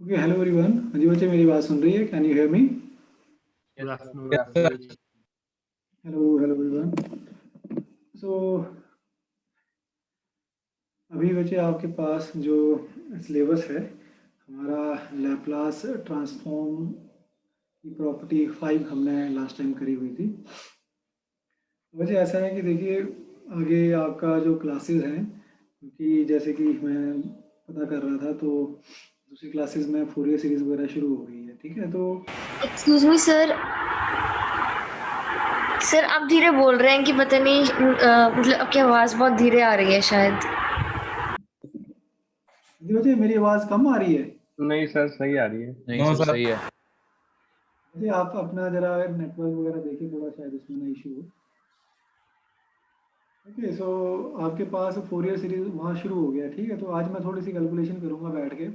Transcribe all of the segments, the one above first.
Okay, hello everyone. जी बच्चे, मेरी बात सुन रही है? Can you hear me? Good afternoon, Yes, sir. Rahul. Hello hello everyone. So अभी बच्चे आपके पास जो सिलेबस है, हमारा लैप्लास ट्रांसफॉर्म की प्रॉपर्टी 5 हमने लास्ट टाइम करी हुई थी। वजह ऐसा है कि देखिए, आगे आपका जो क्लासेस हैं, क्योंकि जैसे कि मैं पता कर रहा था तो दूसरी क्लासेस में फोरियर सीरीज वगैरह शुरू हो गई है। ठीक है, तो एक्सक्यूज मी सर। सर आप धीरे बोल रहे हैं कि पता नहीं मतलब आपकी आवाज़ बहुत धीरे आ रही है शायद। जी बच्चे, मेरी आवाज़ कम आ रही है? नहीं सर, सही आ रही है। नहीं No, सर, sir. सही है। जी, आप अपना जरा नेटवर्क वगैरह देखिए, थोड़ा शायद उसमें ना इशू हो। ओके, सो आपके पास फोरियर सीरीज वहाँ शुरू हो गया। ठीक है, तो आज मैं थोड़ी सी कैलकुलेशन करूँगा बैठ के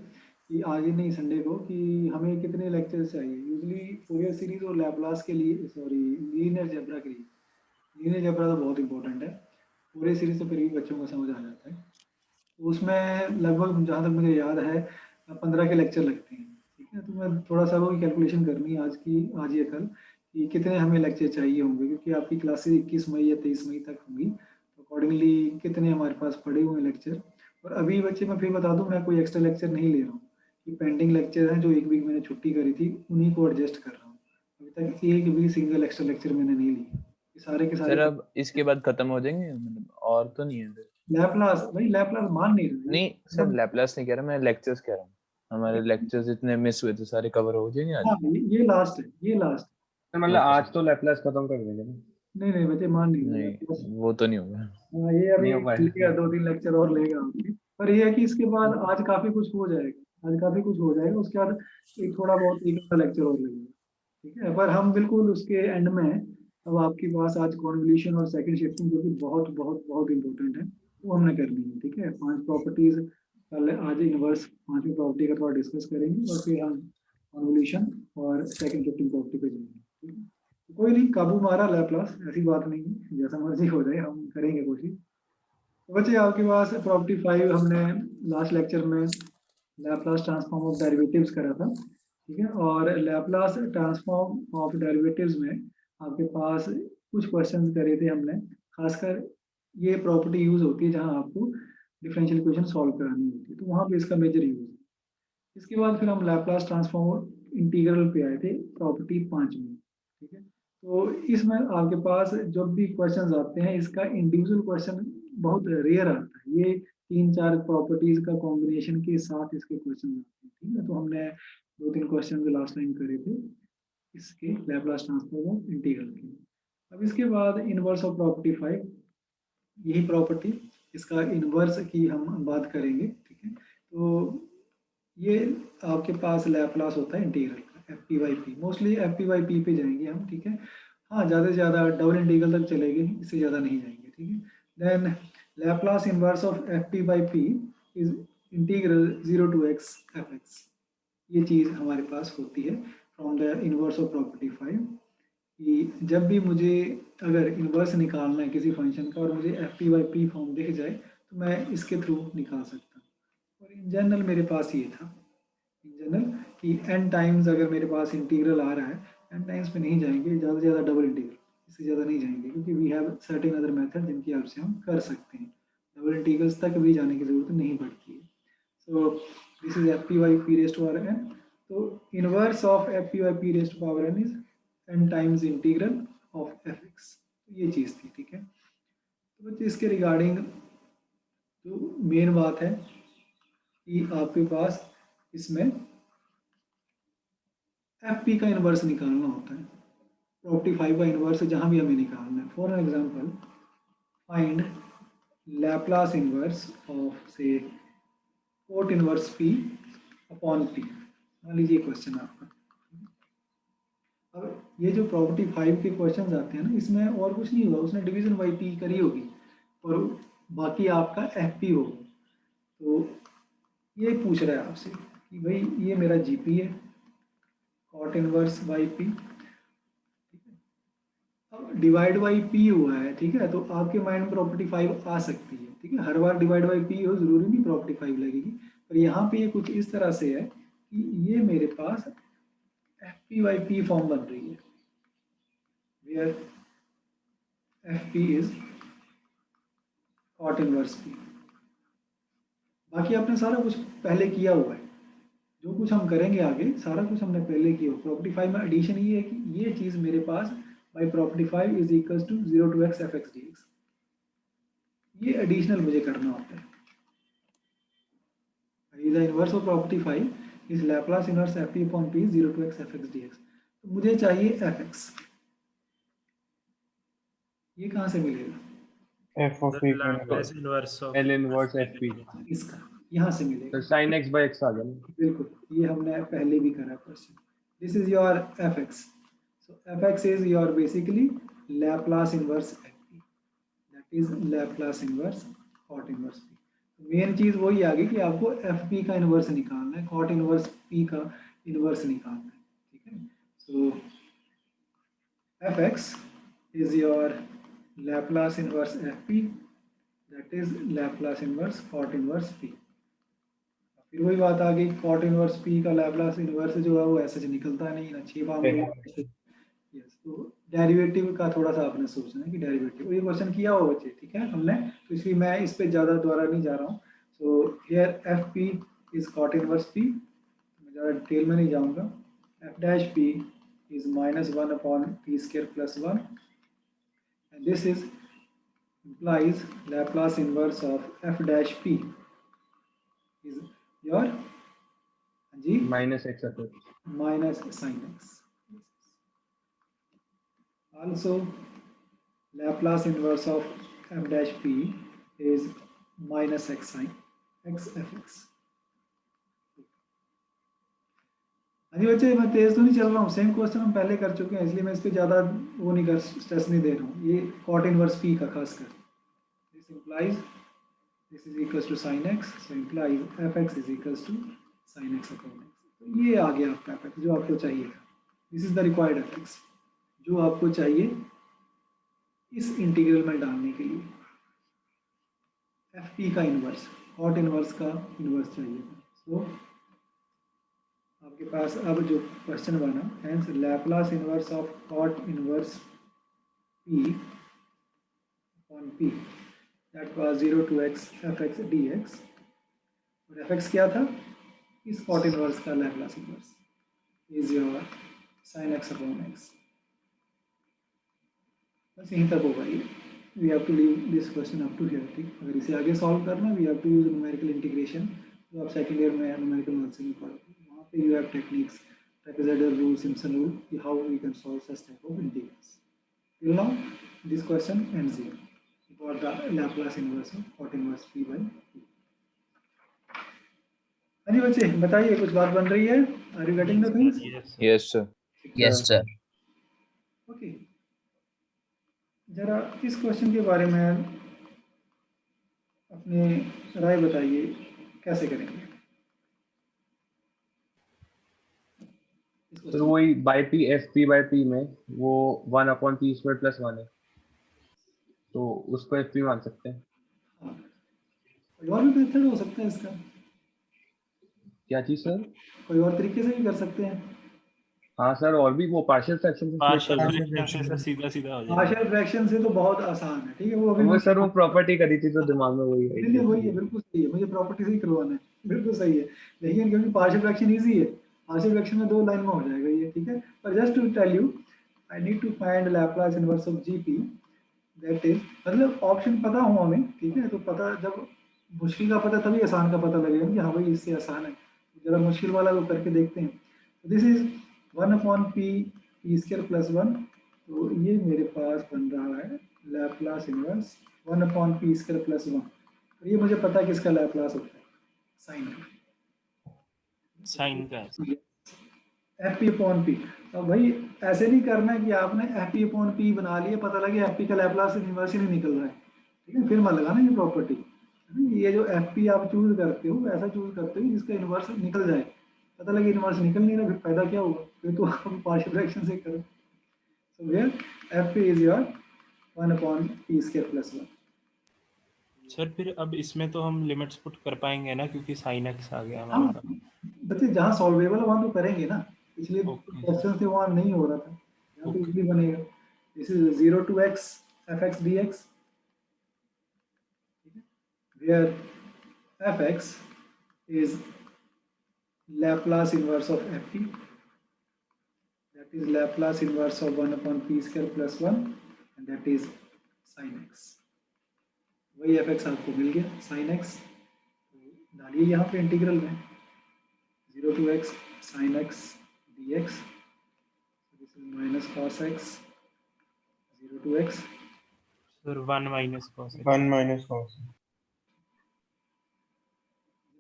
कि आज ही नहीं, संडे को, कि हमें कितने लेक्चर्स चाहिए यूजली फोरियर सीरीज और लैपलास के लिए, सॉरी, लीनियर जबरा के लिए। लीनियर जबरा तो बहुत इंपॉर्टेंट है। फोरियर सीरीज तो फिर भी बच्चों को समझ आ जाता है। तो उसमें लगभग, जहाँ तक मुझे याद है, 15 के लेक्चर लगते हैं। ठीक है, तो मैं थोड़ा सा वो कैलकुलेशन करनी है आज या कल, कि कितने हमें लेक्चर चाहिए होंगे, क्योंकि आपकी क्लासेस 21 मई या 23 मई तक होंगी। तो अकॉर्डिंगली कितने हमारे पास पड़े हुए हैं लेक्चर। और अभी बच्चे, मैं फिर बता दूं, मैं कोई एक्स्ट्रा लेक्चर नहीं ले रहा हूँ। कि पेंडिंग लेक्चर हैं जो एक वीक मैंने छुट्टी करी थी, उन्हीं को एडजस्ट कर रहा हूँ। अभी तक एक भी सिंगल एक्स्ट्रा लेक्चर मैंने नहीं लिया। ये सारे के सारे सर अब इसके बाद खत्म हो जाएंगे, मतलब और तो नहीं है फिर? लैपलास, भाई लैपलास मान नहीं रहे नहीं सर, लैपलास नहीं कह रहा मैं, लेक्चर्स कह रहा हूँ। हमारे लेक्चर्स इतने मिस हुए थे, सारे कवर हो जाएंगे आज? हाँ, ये लास्ट है, ये लास्ट। सर मतलब ओके आज सर। तो लैपलास खत्म कर देंगे ना? नहीं नहीं बच्चे, मान नहीं रहे बस। नहीं, वो तो नहीं होगा। हाँ, ये अभी नहीं हो लेगा, पाएगा। 2-3 लेक्चर और लेगा आपके। पर ये है कि इसके बाद आज काफी कुछ हो जाएगा, आज काफी कुछ हो जाएगा। उसके बाद एक थोड़ा बहुत एक आधा लेक्चर और लगेगा। ठीक है, पर हम बिल्कुल उसके एंड में हैं। अब आपके पास आज कॉन्वोल्यूशन और सेकंड शिफ्टिंग, जो कि बहुत बहुत बहुत इंपॉर्टेंट है, वो हमने करनी है। ठीक है, 5 प्रॉपर्टीज कल, आज इनवर्स 5वीं प्रॉपर्टी का थोड़ा डिस्कस करेंगे, और फिर हम कॉन्वोल्यूशन और सेकंड शिफ्टिंग प्रॉपर्टी पे जाएंगे। ठीक है, तो कोई नहीं, काबू मारा लैपलास, ऐसी बात नहीं है, जैसा मर्जी हो जाए, हम करेंगे कोशिश। तो बच्चे, आपके पास प्रॉपर्टी 5 हमने लास्ट लेक्चर में लैपलास ट्रांसफॉर्म ऑफ डेरिवेटिव्स करा था। ठीक है, और लैपलास ट्रांसफॉर्म ऑफ डेरिवेटिव्स में आपके पास कुछ क्वेश्चंस करे थे हमने। खासकर ये प्रॉपर्टी यूज होती है जहां आपको डिफरेंशियल इक्वेशन सॉल्व करानी होती है, तो वहां पे इसका मेजर यूज है। इसके बाद फिर हम लैपलास ट्रांसफॉर्म इंटीग्रल पे आए थे, प्रॉपर्टी 5 में। ठीक है, तो इसमें आपके पास जब भी क्वेश्चंस आते हैं, इसका इंडिविजुअल क्वेश्चन बहुत रेयर आता है। ये 3-4 प्रॉपर्टीज का कॉम्बिनेशन के साथ इसके क्वेश्चन आते हैं। ठीक है, तो हमने 2-3 क्वेश्चन लास्ट टाइम करे थे इसके लैपलास ट्रांसफॉर्म ऑफ इंटीग्रल के। अब इसके बाद इनवर्स ऑफ प्रॉपर्टी 5, यही प्रॉपर्टी, इसका इनवर्स की हम बात करेंगे। ठीक है, तो ये आपके पास लैपलास होता है इंटीग्रल का, F P by P. Mostly F P by P पे जाएंगे हम। ठीक है, हाँ, ज़्यादा से ज़्यादा डबल इंटीग्रल तक चलेंगे, इससे ज़्यादा नहीं जाएंगे। ठीक है, then Laplace inverse of F P by P is integral 0 to x F X. ये चीज़ हमारे पास होती है from the inverse of property 5, कि जब भी मुझे अगर इनवर्स निकालना है किसी फंक्शन का और मुझे F P by p form दिख जाए, तो मैं इसके थ्रू निकाल सकता हूँ। और इन जनरल मेरे पास ये था, इन जनरल, कि n टाइम्स अगर मेरे पास इंटीग्रल आ रहा है, n टाइम्स पे नहीं जाएंगे, ज़्यादा से ज़्यादा डबल इंटीग्रल, इससे ज़्यादा नहीं जाएंगे, क्योंकि we have certain other method जिनकी हेल्प से हम कर सकते हैं। डबल इंटीग्रल्स तक भी जाने की जरूरत नहीं पड़ती है। So this is F P by P raised to power n। तो inverse of F P by P raised to power n is n times integral of F X. ये चीज़ थी। ठीक है, तो बच्चे, इसके रिगार्डिंग जो मेन बात है कि आपके पास इसमें एफ पी का इनवर्स निकालना होता है। प्रॉपर्टी 5 का इनवर्स जहां भी हमें निकालना है। For example, find Laplace inverse of से cot inverse P upon p. मान लीजिए क्वेश्चन आपका। अब ये जो प्रॉपर्टी 5 के क्वेश्चंस आते हैं ना, इसमें और कुछ नहीं हुआ, उसने डिवीजन बाई पी करी होगी और बाकी आपका एफ पी होगा। तो ये पूछ रहा है आपसे कि भाई, ये मेरा जी पी है, cot inverse by P, divide by P हुआ है। ठीक है, तो आपके माइंड में प्रॉपर्टी 5 आ सकती है। ठीक है, हर बार डिवाइड बाई पी हो जरूरी नहीं प्रॉपर्टी 5 लगेगी, पर यहाँ पे ये कुछ इस तरह से है कि ये मेरे पास f P by p form बन रही है, where F P is cot inverse p. बाकी आपने सारा कुछ पहले किया हुआ है, जो कुछ हम करेंगे आगे सारा कुछ हमने पहले किया हुआ। प्रॉपर्टी 5 में एडिशन ये है कि ये चीज़ मेरे पास by property 5 is equal to 0 to x f x dx, ये एडिशनल मुझे करना होता है। The inverse of property 5 is Laplace inverse F P upon p 0 to x f x dx। तो मुझे चाहिए एफ एक्स, ये कहाँ से मिलेगा? F of p Laplace inverse of l inverse F p, इसका यहाँ से मिलेगा। तो साइन एक्स बाई एक्स आ गया ना। बिल्कुल, ये हमने पहले भी करा क्वेश्चन। This is your f x, so F x is your basically Laplace inverse F p, that is Laplace inverse cot inverse p. Main चीज़ वही आ गई कि आपको एफ पी का इनवर्स निकालना है, कॉट इनवर्स पी का इनवर्स निकालना है, ठीक है। So F x is your Laplace inverse F p, that is Laplace inverse cot inverse p. फिर वही बात आ गई, कॉट इनवर्स पी का लैप्लास इनवर्स जो है वो ऐसे निकलता नहीं ना, 6 फॉर्म में। यस, तो डेरिवेटिव का थोड़ा सा आपने सोचना है कि डेरिवेटिव, ये क्वेश्चन किया हो बच्चे, ठीक है हमने, तो इसलिए मैं इस पे ज़्यादा दोबारा नहीं जा रहा हूँ। So here F P is cot inverse P, मैं ज़्यादा डिटेल में नहीं जाऊँगा। F dash P is -1 upon P square plus 1, and this is implies Laplace inverse of f dash p is your G minus X F X, minus sin x. Also, Laplace inverse of f dash p is minus x sin x f x. अभी बच्चे मैं तेज तो नहीं चल रहा हूँ, same question हम पहले कर चुके हैं, इसलिए मैं इस पर ज़्यादा वो नहीं कर, स्ट्रेस नहीं दे रहा हूँ। ये कॉट इनवर्स पी का खासकर, this implies this is equals to sine X, so implies F x is equals to sine X upon X. तो ये आ गया आपका एफ एक्स जो आपको चाहिए, this is the required F X जो आपको चाहिए इस इंटीग्रल में डालने के लिए। एफ पी का इनवर्स, कॉट इनवर्स का इनवर्स चाहिए। सो आपके पास अब जो क्वेश्चन बना, hence Laplace inverse of cot inverse P upon P, that was 0 to x f x dx, और एफ एक्स क्या था, इस कॉट इनवर्स का Laplace inverse is your sine X upon X. बस यहीं तक होगा ये, we have to leave this question up to here, ठीक। अगर इसे आगे सॉल्व करना we have to use numerical integration, जो आप सेकेंड ईयर में न्यूमेरिकल मैथ्स में पढ़ोगे, वहाँ पे you have techniques, trapezoidal rule, Simpson rule, कि how we can solve such type of integrals. Till now this question ends here for the Laplace inverse of cot inverse p by p। हाँ जी बच्चे बताइए, कुछ बात बन रही है? Are you getting the things? yes, yes sir. Yes sir. Okay, जरा इस क्वेश्चन के बारे में अपनी राय बताइए, कैसे करेंगे इस तो question? वही by P F P by P में वो 1 अपॉन पी स्क्वायर प्लस 1 है, तो उसको एफ पी मान सकते हैं। हाँ, कोई और भी मेथड हो सकता है इसका, क्या चीज सर? कोई और तरीके से भी कर सकते हैं। हाँ सर, और भी वो पार्शियल फ्रैक्शन से partial split करना fraction से सर सीधा सीधा हो जाएगा। पार्शियल फ्रैक्शन से तो बहुत आसान है, ठीक है, वो है। अभी वो सर वो प्रॉपर्टी करी थी तो दिमाग में वही नहीं नहीं वही है, बिल्कुल सही है, मुझे प्रॉपर्टी से ही करवाना है, बिल्कुल सही है। लेकिन क्योंकि पार्शियल फ्रैक्शन इजी है, पार्शियल फ्रैक्शन में 2 लाइन में हो जाएगा ये, ठीक है। पर just to tell you, I need to find Laplace inverse of GP, that is, मतलब ऑप्शन पता हो हमें, ठीक है, तो पता, जब मुश्किल का पता तभी आसान का पता लगेगा कि हाँ भाई इससे आसान है, जरा मुश्किल वाला लोग करके देखते हैं। This is 1 upon P P square plus 1, तो ये मेरे पास बन रहा है Laplace inverse 1 upon P square plus 1, और ये मुझे पता है किसका लैप्लास होता है, साइन का, साइन का एफ पी अपॉन पी। अब भाई ऐसे नहीं करना है कि आपने एफ पी अपॉन पी बना लिया, पता लगे एफ पी का लैप्लास इनवर्स ही नहीं निकल रहा है, ठीक है, फिर मत लगाना ये प्रॉपर्टी। ये जो एफ पी आप चूज करते हो ऐसा चूज करते हो जिसका इनवर्स निकल जाए, पता लगे इनवर्स निकल नहीं रहा, फिर फायदा क्या होगा, फिर तो आप पार्शियल फ्रैक्शन से करो। So where F P is your 1 upon P square plus 1। Sir फिर अब इसमें तो हम लिमिट्स पुट कर पाएंगे ना, क्योंकि साइन एक्स आ गया हमारा। बच्चे जहाँ सॉल्वेबल है वहाँ तो करेंगे ना, पिछले Okay. क्वेश्चन से वहाँ नहीं हो रहा था, यहाँ पे Okay. इजीली बनेगा। This is 0 to x fx dx, where fx is Laplace inverse of ft, that is Laplace inverse of 1 upon p square plus 1, and that is sin x। वही fx आपको मिल गया sin x, तो डालिए यहाँ पे integral में 0 to x sin x dx, this is minus cos x 0 to x, Sir, 1 minus cos x. 1 minus cos।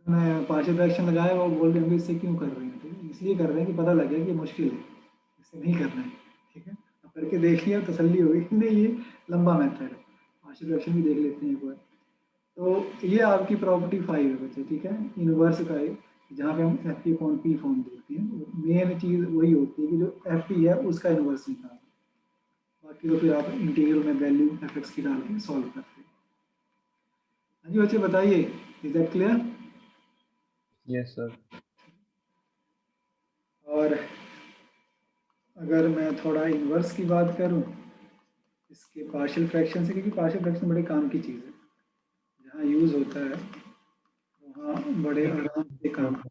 मैं partial fraction लगाया वो बोल रहे होंगे इससे क्यों कर रहे हैं, तो इसलिए कर रहे हैं कि पता लग गया कि मुश्किल है, इससे नहीं करना है, ठीक है। अब करके देख लिया तसल्ली हो गई कि नहीं ये लंबा मेथड है, पार्शियल फ्रैक्शन भी देख लेते हैं एक बार। तो ये आपकी प्रॉपर्टी 5 है बच्चे, ठीक है, इनवर्स का है, जहाँ पे हम F P upon P form देखते हैं, मेन चीज़ वही होती है कि जो एफ पी है उसका इनवर्स निकालना, बाकी तो फिर आप इंटीग्रल में वैल्यू एफ एक्स की डाल के सॉल्व करते हैं। हाँ जी बच्चे बताइए, is that clear? Yes sir. और अगर मैं थोड़ा इन्वर्स की बात करूं इसके पार्शियल फ्रैक्शन से, क्योंकि पार्शियल फ्रैक्शन बड़े काम की चीज़ है, जहाँ यूज़ होता है वहाँ बड़े आराम से काम,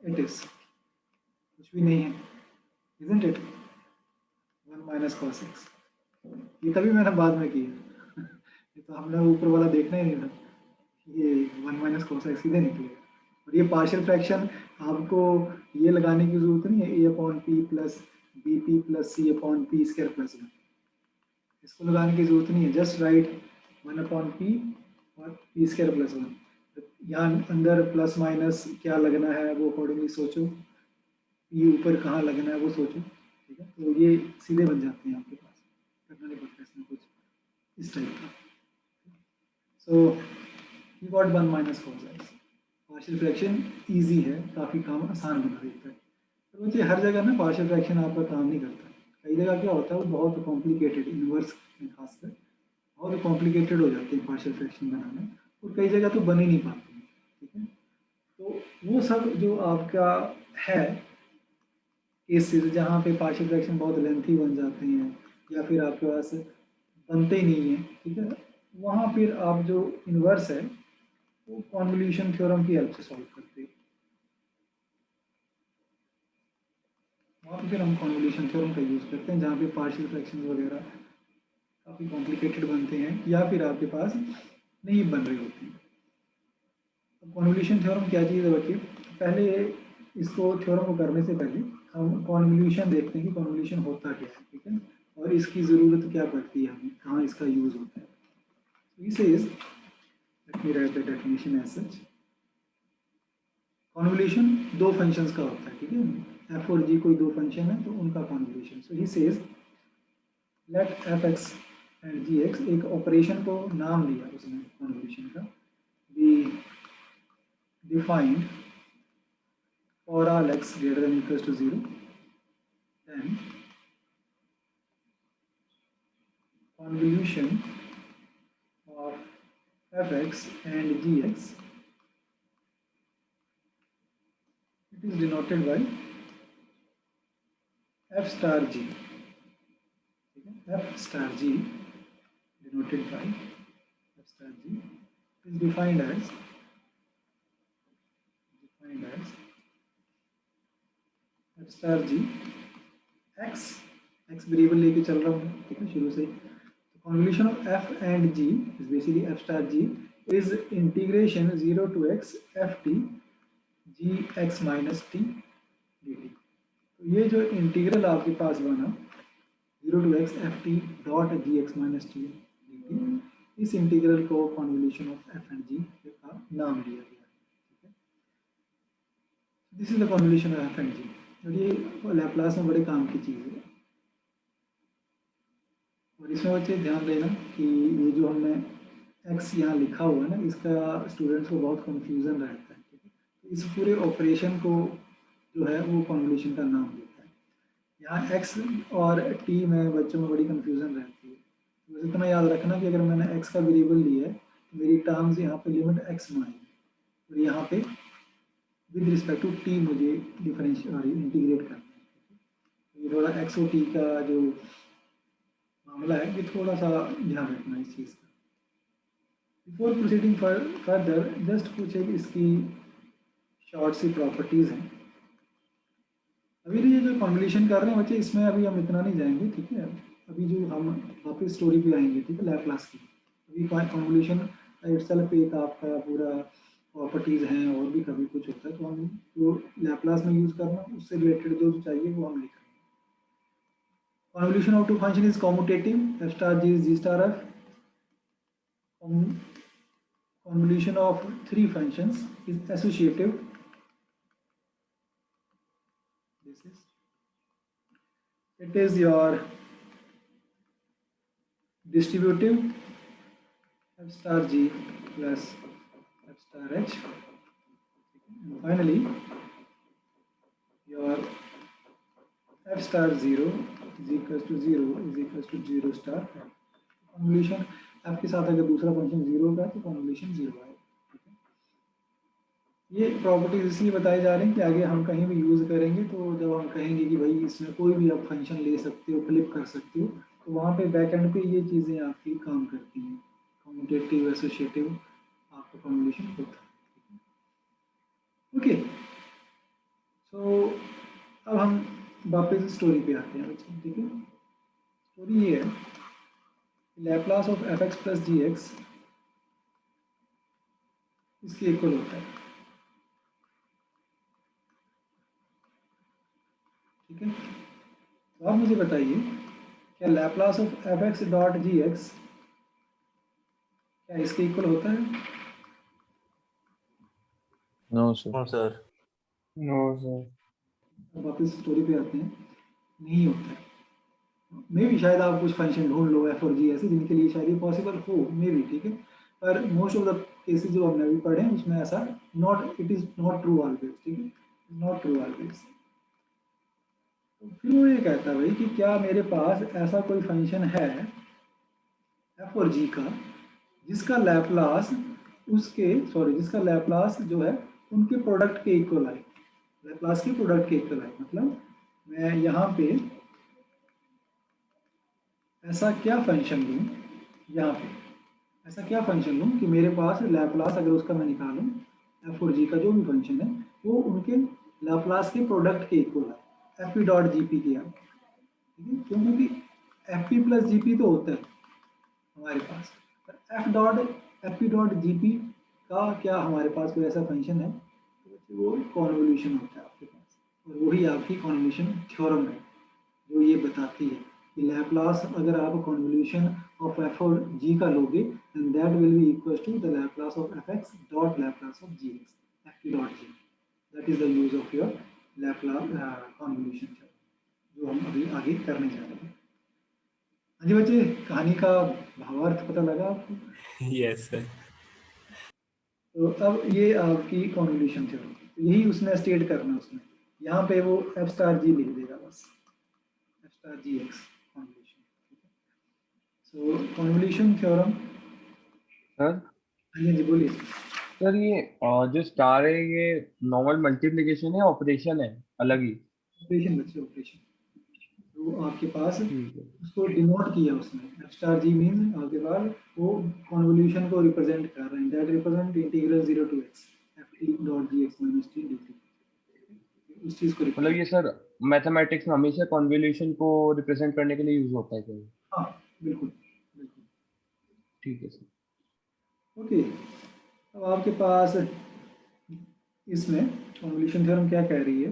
इट इज़ कुछ भी नहीं है, isn't it, 1 minus cos x, ये कभी मैंने बाद में किया ये तो हमने ऊपर वाला देखना ही नहीं था, ये 1 minus cos x सीधे निकलेगा। और ये पार्शियल फ्रैक्शन आपको ये लगाने की जरूरत नहीं है, a upon P plus B P plus C upon P square plus 1, इसको लगाने की जरूरत नहीं है, जस्ट राइट 1 अपॉन पी और पी स्क्वायर प्लस 1, यहाँ अंदर प्लस माइनस क्या लगना है वो अकॉर्डिंगली सोचो, पी ऊपर कहाँ लगना है वो सोचो, ठीक है, तो ये सीधे बन जाते हैं आपके पास, करना नहीं पड़ता इसमें कुछ इस टाइप का। So you got 1 minus cos x, partial fraction easy है, काफ़ी काम आसान बना देता है। तो मुझे हर जगह ना पार्शियल फ्रैक्शन आपका काम नहीं करता, कई जगह क्या होता है वो बहुत कॉम्प्लिकेटेड, इन्वर्स में खासकर बहुत कॉम्प्लिकेटेड हो जाते हैं पार्शियल फ्रैक्शन बनाना, और कई जगह तो बन ही नहीं पाते हैं, ठीक है। तो वो सब जो आपका है केसेस जहाँ पे पार्शियल फ्रैक्शन बहुत लेंथी बन जाते हैं या फिर आपके पास बनते ही नहीं है, ठीक है, वहाँ फिर आप जो इन्वर्स है वो कॉन्वोल्यूशन थ्योरम की हेल्प से सॉल्व करते हैं, वहाँ पे फिर हम कॉन्वोल्यूशन थ्योरम का यूज़ करते हैं, जहाँ पे पार्शियल फ्रैक्शन वगैरह काफ़ी कॉम्प्लिकेटेड बनते हैं या फिर आपके पास नहीं बन रहे होते हैं। तो कॉन्वोल्यूशन थ्योरम क्या चीज़ है बच्चे, पहले इसको थ्योरम को करने से पहले हम कॉन्वोल्यूशन देखते हैं कि कॉन्वोल्यूशन होता क्या है, ठीक है, और इसकी ज़रूरत क्या पड़ती है हमें, कहाँ इसका यूज़ होता है। This is, let me write the definition as such, convolution दो फंक्शंस का होता है, ठीक है, एफ और जी कोई दो फंक्शन है तो उनका convolution. So he says let F X and G X, एक ऑपरेशन को नाम दिया उसने कॉन्वोल्यूशन का, be defined for all x greater than equals to 0, then convolution of fx and gx, it is denoted by f star g, f star g denoted by f star g is defined as f star g x, x variable लेके चल रहा हूँ, ठीक है, शुरू से। तो convolution of f and g is basically f star g is integration 0 to x ft g x minus t dt। तो ये जो इंटीग्रल आपके पास बना 0 to x ft dot g x minus t dt, इस इंटीग्रल को convolution of f and g का नाम दिया गया, ठीक है। This is the convolution of f and g, और ये लैप्लास में बड़े काम की चीज़ है। और इसमें बच्चे ध्यान देना कि ये जो हमने x यहाँ लिखा हुआ है ना, इसका स्टूडेंट्स को बहुत कंफ्यूजन रहता है, ठीक है, तो इस पूरे ऑपरेशन को जो है वो कॉन्वोल्यूशन का नाम देता है। यहाँ x और t में बच्चों में बड़ी कंफ्यूजन रहती है, तो इतना याद रखना कि अगर मैंने x का वेरिएबल लिया है तो मेरी टर्म्स यहाँ पे लिमिट x में आएगी और यहाँ पे विद रिस्पेक्ट टू टी मुझे डिफरेंशिएट और इंटीग्रेट करना है। ये थोड़ा एक्स ओ टी का जो मामला है ये थोड़ा सा ध्यान रखना है इस चीज़ का। बिफोर प्रोसीडिंग फर्दर जस्ट कुछ एक इसकी शॉर्ट सी प्रॉपर्टीज़ हैं। अभी ये जो कॉन्वोल्यूशन कर रहे हैं बच्चे इसमें अभी हम इतना नहीं जाएंगे, ठीक है। अभी जो हम वापस स्टोरी पे आएंगे, ठीक है, लैप्लास की। अभी कॉन्वोल्यूशन इटसेल्फ एक आपका पूरा प्रॉपर्टीज़ हैं और भी कभी कुछ होता है तो हम जो लैप्लास में यूज़ करना उससे रिलेटेड जो चाहिए वो हम लिख रहे हैं। Convolution of two function is commutative. F star g is g star f. Convolution of three functions is associative. It is your distributive f star g plus f star h. And finally, your f star 0 is equals to 0 is equals to 0 star f. Convolution f के साथ अगर दूसरा function 0 का है तो convolution 0 है। ये properties इसलिए बताई जा रही हैं कि आगे हम कहीं भी यूज़ करेंगे तो जब हम कहेंगे कि भाई इसमें कोई भी आप फंक्शन ले सकते हो, फ्लिप कर सकते हो, तो वहाँ पे बैक एंड पे ये चीज़ें आपकी काम करती हैं। कम्यूटेटिव एसोसिएटिव आपका कॉन्वोल्यूशन होता है। ओके, सो अब हम वापस स्टोरी पे आते हैं बच्चे, ठीक है। स्टोरी ये है, Laplace of F X plus G X इसके इक्वल होता है, ठीक है। तो आप मुझे बताइए क्या Laplace of F X dot G X क्या इसके इक्वल होता है? No sir. No sir. No sir. अब वापस स्टोरी पे आते हैं, नहीं होता है। मे भी शायद आप कुछ फंक्शन ढूंढ लो एफ और जी ऐसे जिनके लिए शायद ये पॉसिबल हो, मे भी, ठीक है। पर मोस्ट ऑफ द केसेस जो हमने अभी पढ़े हैं उसमें ऐसा it is not true always, ठीक है, नॉट ट्रू ऑलवेज। फिर वो ये कहता है भाई कि क्या मेरे पास ऐसा कोई फंक्शन है एफ और जी का जिसका लैप्लास जिसका लैप्लास जो है उनके प्रोडक्ट के इक्वल आए, लैप्लास के प्रोडक्ट के इक्वल आए। मतलब मैं यहाँ पे ऐसा क्या फंक्शन लूँ, यहाँ पे ऐसा क्या फंक्शन लूँ कि मेरे पास लैप्लास अगर उसका मैं निकालूँ एफ और जी का जो भी फंक्शन है वो उनके लैप्लास के प्रोडक्ट के इक्वल आए, F P dot G P के आए, ठीक है। क्यों? क्योंकि F P plus G P तो होता है हमारे पास, पर F P dot G P का क्या हमारे पास कोई ऐसा फंक्शन है, तो वो कॉन्वोल्यूशन होता है आपके पास, और वही आपकी कॉन्वोल्यूशन थ्योरम है जो ये बताती है कि लैप्लास अगर आप कॉन्वोल्यूशन ऑफ एफ और जी का लोगे and that will be equal to the Laplace of F X dot Laplace of G X, F P dot G. That is the use of your Laplace convolution theorem जो हम अभी आगे करने जा रहे हैं। हाँ जी बच्चे, कहानी का भावार्थ पता लगा आपको? Yes sir. तो अब ये आपकी कॉन्वोल्यूशन थ्योरम, यही उसने स्टेट करना, उसमें यहाँ पे वो एफ स्टार जी लिख देगा बस, एफ स्टार जी एक्स कॉन्वोल्यूशन। सो कॉन्वोल्यूशन थ्योरम। सर हाँ जी बोलिए। सर ये जो स्टार है ये नॉर्मल मल्टीप्लिकेशन है, ऑपरेशन है अलग ही? ऑपरेशन बच्चे, ऑपरेशन। तो आपके पास ठीक है। उसको डिनोट किया उसने, एफ स्टार जी मीन आपके पास वो कॉन्वोल्यूशन को रिप्रेजेंट कर रहे हैं, that represent integral 0 to X F T dot G X minus T D T, उस चीज़ को मतलब ये सर मैथमेटिक्स में हमेशा कॉन्वोल्यूशन को रिप्रेजेंट करने के लिए यूज होता है क्या? हाँ बिल्कुल बिल्कुल। ठीक है सर। ओके, अब आपके पास इसमें कॉन्वोल्यूशन थ्योरम क्या कह रही है,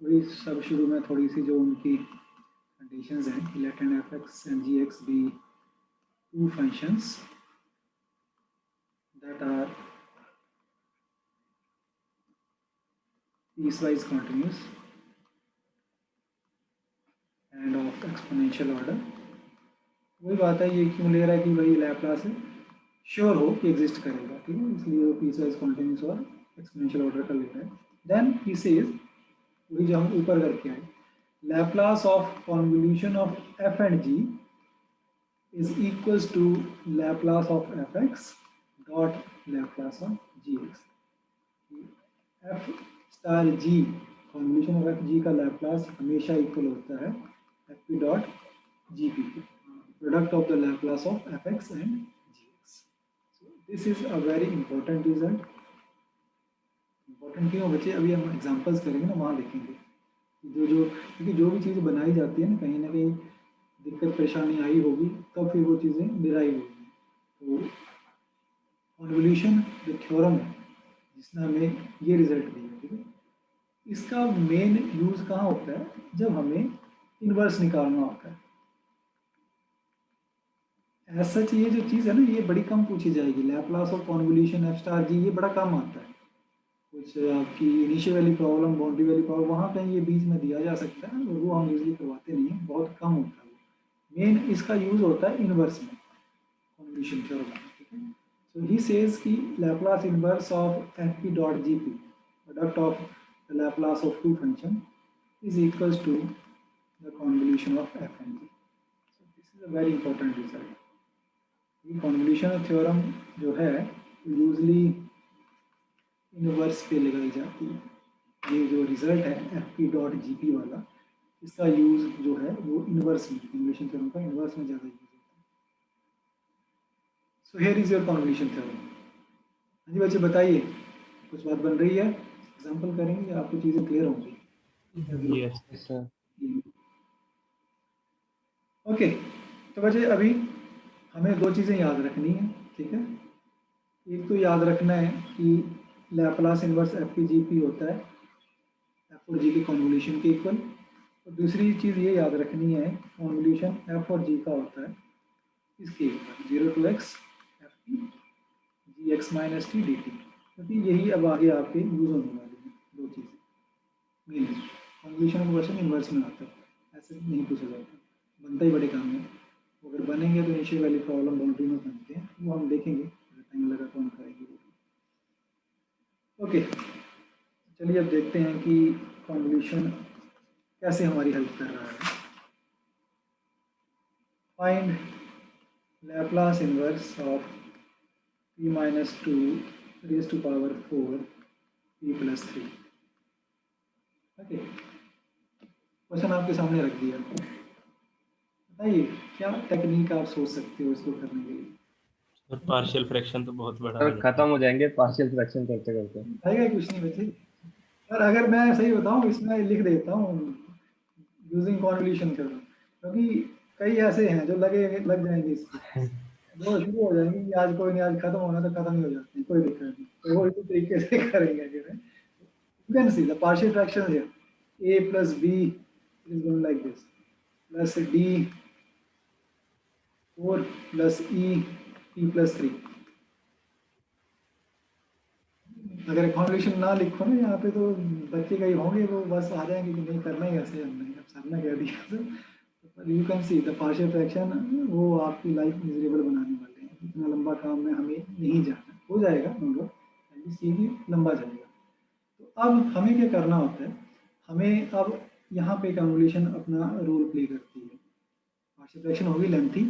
वही सब शुरू में थोड़ी सी जो उनकी कंडीशंस हैं, let and F X and G X be two functions that are piecewise continuous and of exponential order। वही बात है, ये क्यों ले रहा है कि भाई लैप्लास श्योर हो कि एग्जिस्ट करेगा, ठीक है, इसलिए वो पीसवाइज कॉन्टिन्यूस और एक्सपोनेंशियल ऑर्डर का ले रहा है। देन ही सेज, वही जो हम ऊपर करके आए, Laplace of convolution of F and G is equals to Laplace of F X dot Laplace of G X. F star G, convolution of F G का लैप्लास हमेशा इक्वल होता है F P dot G P के, product of the Laplace of F X and G X. This is a very important result. Important क्यों बच्चे, अभी हम examples करेंगे ना, वहाँ देखेंगे क्योंकि जो भी चीज़ बनाई जाती है ना कहीं दिक्कत परेशानी आई होगी तब फिर वो चीज़ें डिराइव होगी। तो कॉन्वोल्यूशन जो थ्योरम है जिसने हमें ये रिजल्ट दिया, ठीक है, इसका मेन यूज कहाँ होता है, जब हमें इन्वर्स निकालना होता है। एज सच ये जो चीज़ है ना, ये बड़ी कम पूछी जाएगी। Laplace of convolution F star G, ये बड़ा कम आता है। कुछ आपकी इनिशियल वाली प्रॉब्लम, बाउंड्री वाली प्रॉब्लम, वहाँ कहीं ये बीच में दिया जा सकता है, और वो हम यूजली करवाते नहीं हैं, बहुत कम होता है वो। मेन इसका यूज होता है इन्वर्स में, कॉन्वोल्यूशन थ्योरम में, ठीक है। सो ही सेज कि Laplace inverse of F P dot G P, product of the Laplace of two function is equals to the convolution of F and G. So this is a very important result. ये convolution theorem जो है usually inverse पे लगाई जाती है। ये जो result है F P dot G P वाला, इसका यूज जो है वो इन्वर्स में, कन्वोल्यूशन थ्योरम का इन्वर्स में ज़्यादा यूज होता है। So here is your convolution theorem. हाँ जी बच्चे बताइए, कुछ बात बन रही है, एग्जांपल करेंगे या आपको चीज़ें क्लियर होंगी? यस सर ओके, तो बच्चे अभी हमें दो चीज़ें याद रखनी है, ठीक है। एक तो याद रखना है कि Laplace inverse F P G P होता है एफ और जी के कॉन्वोल्यूशन के इक्वल। और दूसरी चीज़ ये याद रखनी है, कॉन्वोल्यूशन एफ और जी का होता है इसके equal 0 to x F T G X minus T D T, क्योंकि यही अब आगे आपके यूज़ होने वाली हैं दो चीज़ें मेन। कॉन्वोल्यूशन का क्वेश्चन इन्वर्स में आता है, ऐसे नहीं पूछा जाता, बनता ही बड़े काम है। अगर बनेंगे तो इनिशियल वाली प्रॉब्लम बाउंड्री में बनते हैं, वो हम देखेंगे, अगर टाइम लगा तो हम करेंगे। ओके, चलिए अब देखते हैं कि कॉन्वोल्यूशन कैसे हमारी हेल्प कर रहा है। Find Laplace inverse of p minus 2 raised to power 4 p plus 3। Okay, question आपके सामने रख दिया, बताइए क्या टेक्निक आप सोच सकते हो इसको करने के लिए? सर पार्शियल फ्रैक्शन तो बहुत बड़ा सर हो जाता खत्म हो जाएंगे पार्शियल फ्रैक्शन करते करते। आएगा कुछ नहीं बच्चे, और अगर मैं सही बताऊं इसमें लिख देता हूँ यूजिंग कॉन्वोल्यूशन थ्योरम, क्योंकि कई ऐसे हैं जो लग जाएंगे इससे, वो शुरू हो जाएंगे कि आज कोई नहीं, आज खत्म होना तो खत्म ही हो जाते हैं, कोई दिक्कत नहीं, तो वो इसी तरीके से करेंगे। You can see the partial fraction here, a plus b is going like this, plus d 4 plus e p plus 3। अगर कॉन्वोल्यूशन ना लिखो ना यहाँ पे तो बच्चे कहीं होंगे वो बस आ जाएंगे कि नहीं करना ही ऐसे, हमने अब सर ने कह दिया। तो you can see the partial fraction, वो आपकी लाइफ मिजरेबल बनाने वाले हैं। इतना लंबा काम में हमें नहीं जाना, हो जाएगा मतलब सीधी लंबा जाएगा। तो अब हमें क्या करना होता है, हमें अब यहाँ पे कन्वोल्यूशन अपना रोल प्ले करती है। पार्शियल फ्रैक्शन होगी लेंथी,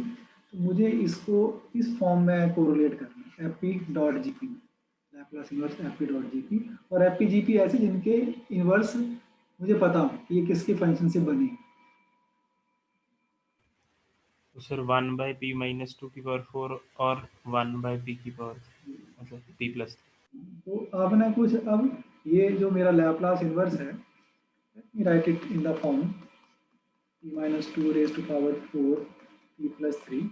तो मुझे इसको इस फॉर्म में कोरिलेट करना है, F P dot G P में, Laplace inverse F P dot G P. और एफ पी जी पी ऐसे जिनके इन्वर्स मुझे पता हो कि ये किसके फंक्शन से बने। तो सर 1/p minus 2 की पावर 4 और 1/p की पावर मतलब p plus 3। तो आपने कुछ, अब ये जो मेरा लैप्लास इन्वर्स है, let me write it in the form p minus 2 raised to power 4 p plus 3।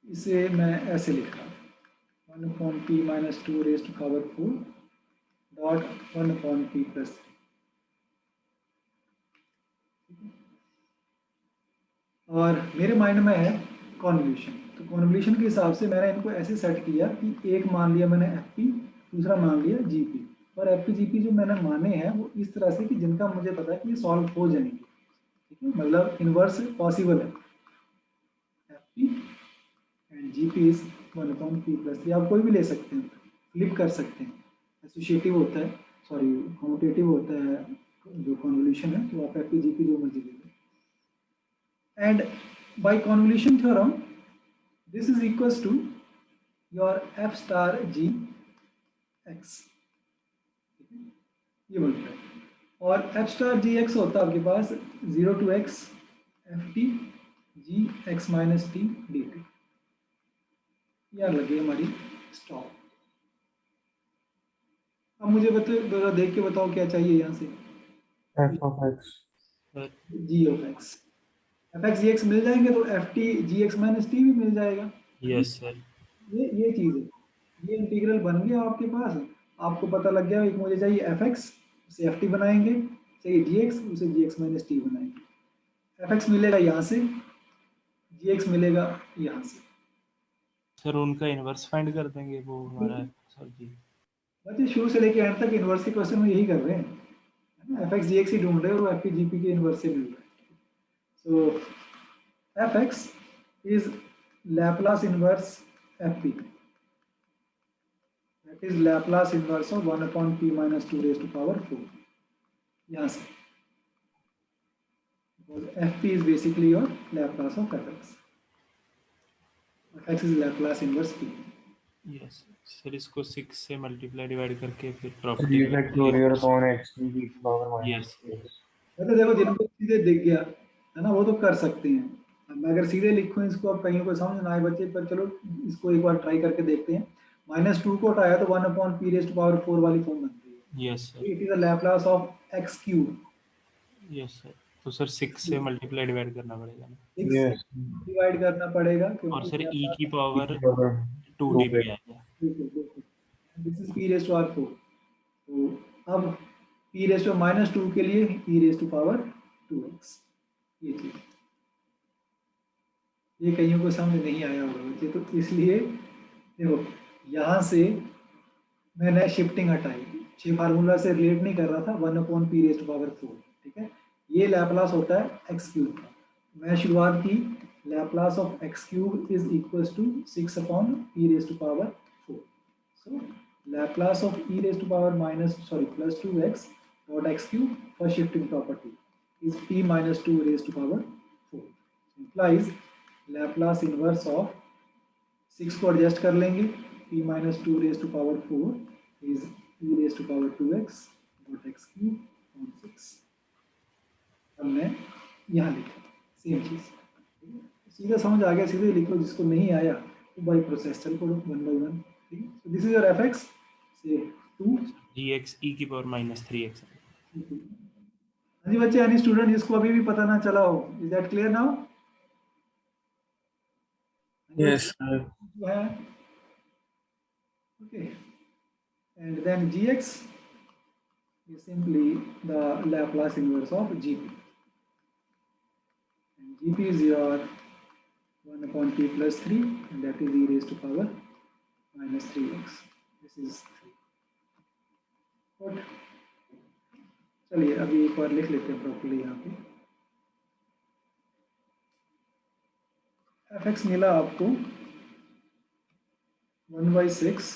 इसे मैं ऐसे लिख रहा हूँ 1 upon p minus 2 raised to power 4 dot 1 upon p plus 3। और मेरे माइंड में है कॉन्वोल्यूशन, तो कॉन्वोल्यूशन के हिसाब से मैंने इनको ऐसे सेट किया कि एक मान लिया मैंने एफ पी, दूसरा मान लिया जी पी। और एफ पी जी पी जो मैंने माने हैं वो इस तरह से कि जिनका मुझे पता है कि ये सॉल्व हो जाएंगे, ठीक है, मतलब इन्वर्स पॉसिबल है। F P and G P is 1 upon p plus 3। आप कोई भी ले सकते हैं, फ्लिप कर सकते हैं, एसोसिएटिव होता है, सॉरी कम्यूटेटिव होता है जो कॉन्वोल्यूशन है, तो आप एफ पी जी पी जो मर्जी ले लें। And by convolution theorem, this is equals to your f star g x। ये बनता है। और एफ स्टार जी एक्स होता है आपके पास 0 to x F T G X minus T D T. यार लगी हमारी स्टॉप। अब मुझे बताओ, देख के बताओ क्या चाहिए यहाँ से। F of X sir G of X, F X G X मिल जाएंगे तो F T G X minus T भी मिल जाएगा। Yes sir. ये चीज़ है, ये इंटीग्रल बन गया आपके पास। आपको पता लग गया एक मुझे चाहिए एफ एक्स, उसे एफ टी बनाएंगे, चाहिए जी एक्स, उसे जी एक्स माइनस टी बनाएंगे। एफ एक्स मिलेगा यहाँ से, जी एक्स मिलेगा यहाँ से। सर उनका इनवर्स फाइंड कर देंगे वो हमारा सर जी। बच्चे शुरू से लेके एंड तक इनवर्स के क्वेश्चन में यही कर रहे हैं, एफ एक्स जी एक्स ही ढूंढ रहे हैं और एफ पी जी पी के इनवर्स से मिल रहा है। So F x is Laplace inverse F P, that is Laplace inverse of 1 upon p minus 2 raised to power 4 यहाँ से, because fp is basically your Laplace of fx, fx is Laplace inverse p। Yes sir, इसको 6 से multiply divide करके फिर 3 property factorial upon x की power yes minus. तो देखो जिनको सीधे दिख गया है ना वो तो कर सकते हैं। अब मैं अगर सीधे लिखूं इसको, अब कहीं को समझ ना आए बच्चे, पर चलो इसको एक बार ट्राई करके देखते हैं। -2 को हटाया तो 1 upon p raised to power 4 वाली फॉर्म बनती है। Yes sir. It is the Laplace of x cube। Yes sir, तो सर 6 से मल्टीप्लाई डिवाइड करना पड़ेगा ना। 6 यस डिवाइड करना पड़ेगा और क्योंकि सर ई की पावर 2 2 डी भी आएगा। This is p raised to r4। तो अब p raised to -2 के लिए e raised to power 2x, ये चीज, ये कईयों को समझ नहीं आया होगा बच्चे, तो इसलिए देखो यहाँ से मैंने शिफ्टिंग हटाई, 6 फार्मूला से रिलेट नहीं कर रहा था, 1 upon p raised to power 4, ठीक है। ये लैपलास होता है x क्यूब का। मैं शुरुआत की, Laplace of x cube is equals to 6 upon p raised to power 4। So Laplace of e raised to power plus 2x dot x cube for shifting property is p minus 2 raised to power 4। implies Laplace inverse of 6 को adjust कर लेंगे, p minus 2 raised to power 4 is e raised to power 2x dot x cube on 6। हमने यहाँ लिखा same चीज, सीधा समझ आ गया सीधे लिखो, जिसको नहीं आया तो बाई प्रोसेस चल पड़ो 1 by 1। ठीक है, so this is your fx से 2 gx e की पावर -3x। हाँ जी बच्चे, यानी स्टूडेंट जिसको अभी भी पता ना चला हो, is that clear now? Yes Okay, and then gx is simply the Laplace inverse of gp, and gp is your 1 upon p plus 3, and that is e raised to power -3x। this is 3। Good। चलिए अभी एक बार लिख लेते हैं properly यहाँ पे। fx मिला आपको 1/6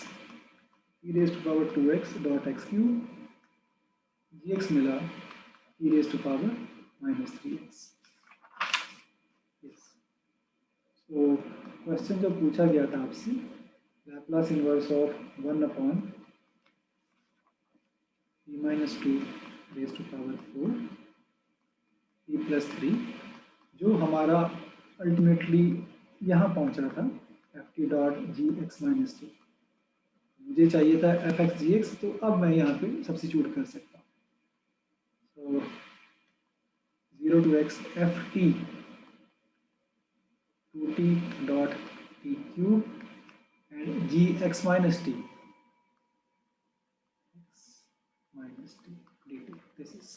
e raised to power 2x dot x cube, gx मिला e raised to power -3x। yes। so question जो पूछा गया था आपसे, Laplace inverse of 1 upon p minus 2 raised to power 4 p plus 3, जो हमारा अल्टीमेटली यहाँ पहुँचा था F T dot G X minus T, मुझे चाहिए था एफ एक्स जी एक्स, तो अब मैं यहाँ पे सब्स्टिट्यूट कर सकता हूँ। तो 0 to x F T 2t dot T cube and G X minus T D T. This is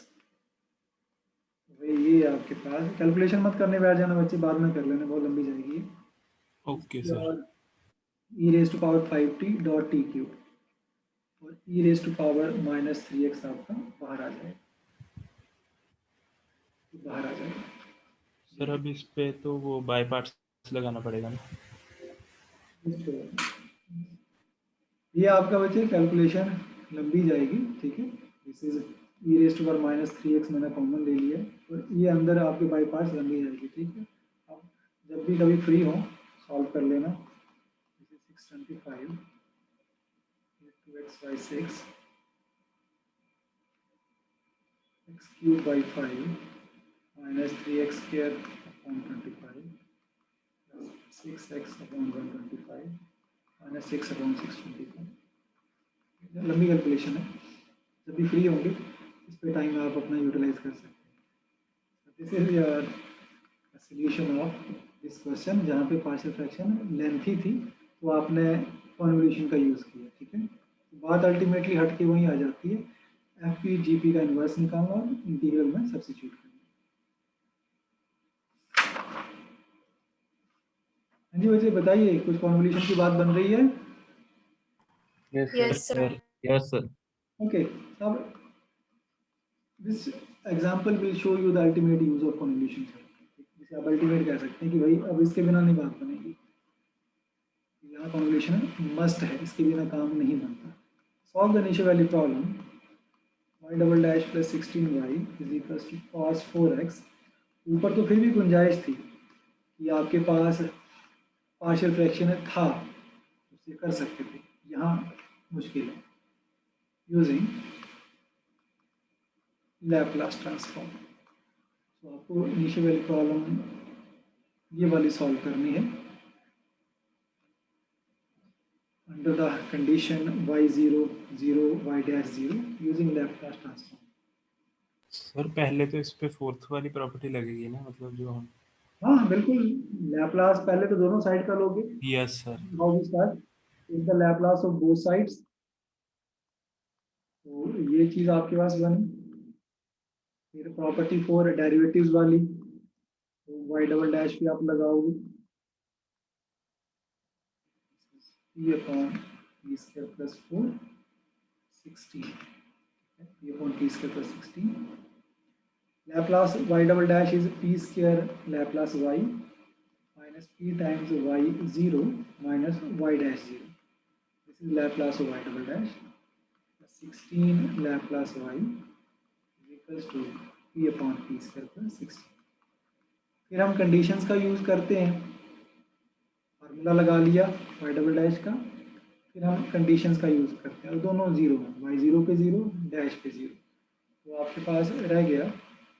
भाई, ये आपके पास कैलकुलेशन मत करने बैठ जाना बच्चे, बाद में कर लेना, बहुत लंबी जाएगी। Okay sir. e raised to power 5t dot t cube और e raised to power -3x आपका बाहर आ जाएगा, बाहर आ जाएगा। सर अब इस पे तो वो बाय पार्ट्स लगाना पड़ेगा ना। ये आपका बच्चे कैलकुलेशन लंबी जाएगी, ठीक है। This is e raised to power -3x मैंने कॉमन ले लिया, और ये अंदर आपके बाई पार्ट्स लंबी जाएगी, ठीक है। अब जब भी कभी फ्री हो सॉल्व कर लेना। 625 2x by 6 x cube by 5 minus 3x square upon 25 plus 6x upon 125 minus 6 upon 625। लंबी कैलकुलेशन है, जब भी फ्री होंगे इस पे टाइम आप अपना यूटिलाइज कर सकते हैं। This is your solution of this question, जहाँ पे पार्शियल फ्रैक्शन लेंथी थी तो आपने कॉन्वोल्यूशन का यूज़ किया, ठीक है। बात अल्टीमेटली हट के वहीं आ जाती है, एफ पी जी पी का इन्वर्स निकालना और इंटीग्रल में सब्स्टिट्यूट करना। हाँ जी वैसे बताइए, कुछ कॉन्वोल्यूशन की बात बन रही है? Yes, Yes, sir. Yes, sir. Okay, now this example will show you the ultimate use of convolution theorem। जिसे आप अल्टीमेट कह सकते हैं कि भाई अब इसके बिना नहीं बात बनेगी, यहाँ कॉन्वोल्यूशन मस्ट है, इसके बिना काम नहीं बनता। Solve the initial value problem, y double dash plus 16y is equal to cos 4x। ऊपर तो फिर भी गुंजाइश थी कि आपके पास पार्शियल फ्रैक्शन था, उसे कर सकते थे, यहाँ मुश्किल है। यूजिंग लैप्लास ट्रांसफॉर्म, तो आपको इनिशियल वैल्यू प्रॉब्लम ये वाली सॉल्व करनी है under the condition y0 0 y dash 0 using Laplace transform. Sir पहले तो इस पे फोर्थ वाली प्रॉपर्टी लगेगी ना, मतलब जो हम। हाँ बिल्कुल, लैप्लास पहले तो दोनों साइड का लोगे। Yes sir. How we start, is the Laplace of both sides, तो ये चीज आपके पास बनी। फिर प्रॉपर्टी 4 डेरिवेटिव्स वाली, तो y डबल डैश भी आप लगाओगे, p upon p square plus 4 16, p upon p square plus 16। Laplace y double dash is p square Laplace y minus p times y 0 minus y dash 0. This is Laplace of y double dash plus 16 Laplace y is equals to p upon p square plus 16। फिर हम conditions का use करते हैं, formula लगा लिया y double dash का, फिर हम कंडीशंस का यूज करते हैं और दोनों जीरो हैं, y 0 पे 0 डैश पे 0, तो आपके पास रह गया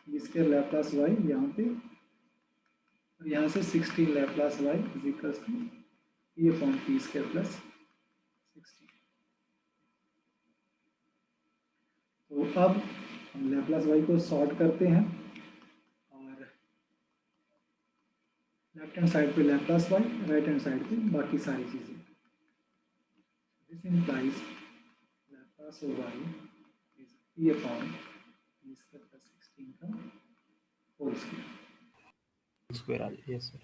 इसके लैप्लास y यहाँ पे, और यहाँ से 16 Laplace y is equals to p upon p square plus 16। तो अब हम लैप्लास y को सॉर्ट करते हैं और लेफ्ट हैंड साइड पे Laplace y, right hand side पे बाकी सारी चीज़ें। This implies Laplace of y is p upon p square plus 16 का होल स्क्वायर स्क्वायर आ जाए। Yes sir.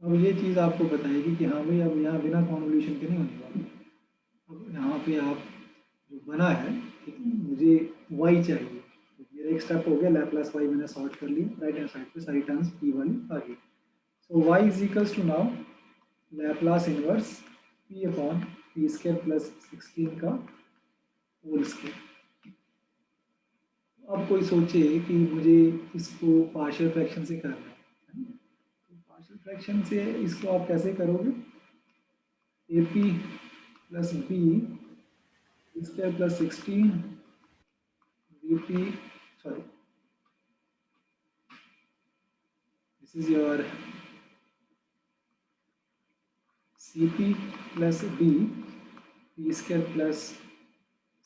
अब ये चीज़ आपको बताएगी कि हाँ भाई अब यहाँ बिना कॉन्वोल्यूशन के नहीं होने वाला। अब यहाँ पे आप जो बना है, ठीक है, मुझे y चाहिए, तो मेरा एक स्टेप हो गया, लैप्लास y मैंने सॉर्ट कर लिया, राइट हैंड साइड पे सारी टर्म्स p वाली आ गई। So y is equals to now Laplace inverse p upon p square plus 16 का होल स्क्वायर। अब कोई सोचे कि मुझे इसको पार्शियल फ्रैक्शन से करना है, तो पार्शियल फ्रैक्शन से इसको आप कैसे करोगे, A P plus B square plus 16 B P, sorry this is your C P plus B P square plus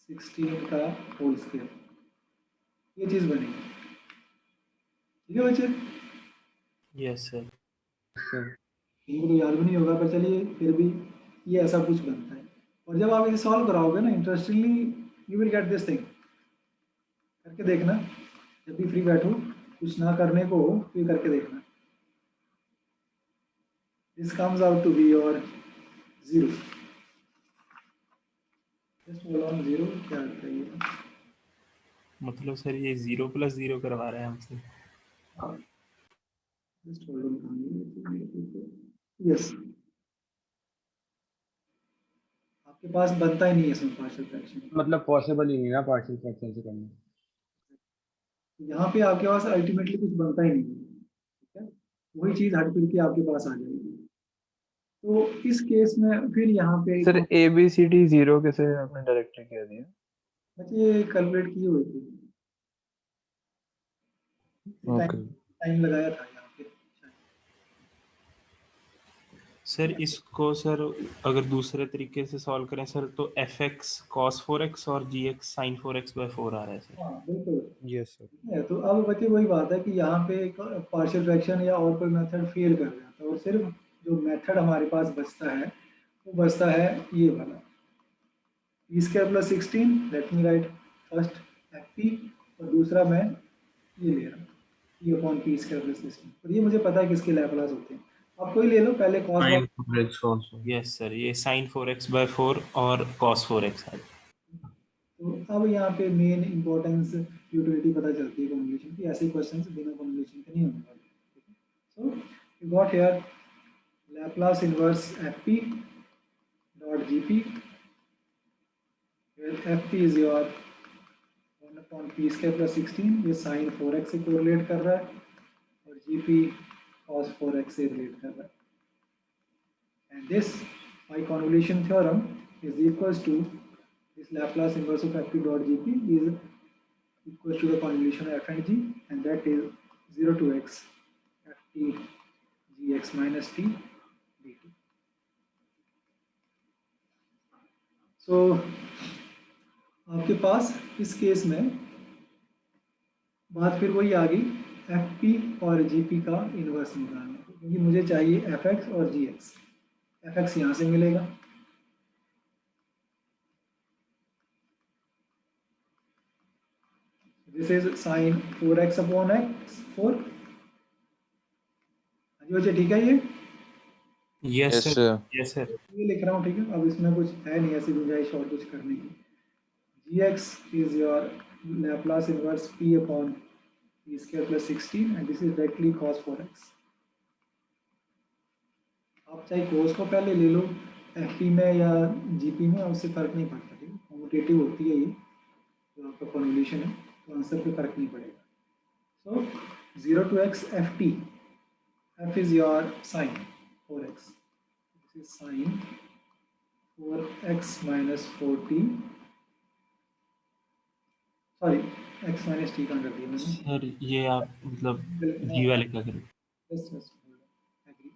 16 का होल स्क्वायर, ये चीज बनेगी। ठीक है बच्चे, यस सर। इनको तो याद भी नहीं होगा, पर चलिए फिर भी ये ऐसा कुछ बनता है। और जब आप इसे सॉल्व कराओगे ना, interestingly you will get this thing, करके देखना, जब भी फ्री बैठो, कुछ ना करने को हो तो ये करके देखना। This comes out to be your 0, just hold on 0, क्या आता है ये, मतलब सर ये 0 + 0 करवा रहे हैं हमसे। जस्ट होल्ड ऑन, यस, आपके पास बनता ही नहीं है इसमें पार्शियल फ्रैक्शन, मतलब पॉसिबल ही नहीं ना पार्शियल फ्रैक्शन से करना। यहाँ पे आपके पास अल्टीमेटली कुछ बनता ही नहीं है, ठीक है, वही चीज हट फिर के आपके पास आ जाएगी। तो इस केस में फिर यहाँ पे सर ABCD 0 कैसे आपने डायरेक्टली कह दिया? बच्चे ये कैलकुलेट की हुई थी, ओके टाइम लगाया था यहाँ पे शायद। सर इसको सर अगर दूसरे तरीके से सॉल्व करें सर तो एफ एक्स कॉस 4x और जी एक्स साइन 4x/4 आ रहा है सर। हाँ बिल्कुल। Yes, sir. ठीक है, तो अब बच्चे वही बात है कि यहाँ पे पार्शियल फ्रैक्शन या और कोई मेथड फेल कर जाता है और सिर्फ जो मेथड हमारे पास बचता है वो बचता है ये वाला P square plus 16, late me right first F P, और दूसरा मैं ये ले रहा हूँ P upon P square plus 16, और ये मुझे पता है किसके लैप्लास होते हैं। आप कोई ले लो, पहले cos Sin 4x also. Yes sir, ये साइन 4x/4 और कॉस 4x है। तो अब यहाँ पे मेन इंपॉर्टेंस यूटिलिटी पता चलती है कॉन्वोल्यूशन की, ऐसे क्वेश्चन बिना कॉन्वोल्यूशन के नहीं होने वाले। So you got here Laplace inverse fp dot gp, where fp is your 1 upon p square plus 16, ये sin 4x से कोरिलेट कर रहा है और gp cos 4x से रिलेट कर रहा है, and this by convolution theorem is equals to this Laplace inverse of fp dot gp is equals to the convolution of f and g, and that is 0 to x ft gx minus t dt. So आपके पास इस case में बात फिर वही आ गई F P और G P का इन्वर्स निकालने की, क्योंकि मुझे चाहिए एफ एक्स और जी एक्स। एफ एक्स यहाँ से मिलेगा, this is sine 4x upon x 4। हाँ जी बच्चे ठीक है, ये yes yes sir, sir yes sir. ये लिख रहा हूँ, ठीक है। अब इसमें कुछ है नहीं ऐसी गुंजाइश और कुछ करने की। G X is your Laplace inverse P upon P square plus 16 and this is directly cos 4x। आप चाहे कोस को पहले ले लो एफ पी में या जी पी में, उससे फर्क नहीं पड़ता, ठीक है। कॉम्यूटेटिव होती है ये जो आपका कॉन्वोल्यूशन है, तो आंसर पे फर्क नहीं पड़ेगा। So 0 to x F T, F is your sine 4x, this is sine 4x minus 4t, sorry x minus t कहाँ कर दिया मैंने? सर ये आप मतलब जी वाले क्या करें? Just agree.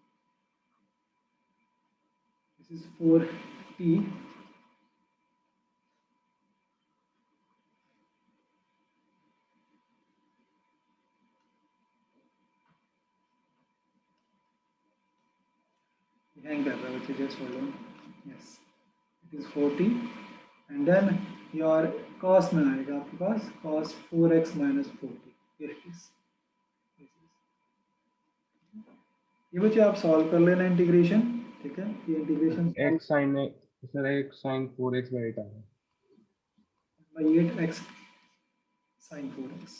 This is 4t hang कर रहा है बच्चे, just hold on. Yes, it is 4t and then your cos में आएगा आपके पास cos 4x minus 4t. Here it is. ये बच्चे आप सॉल्व कर लेना इंटीग्रेशन, ठीक है। ये integration x sin sir x sin 4x by 8 आया। by 8x sin 4x.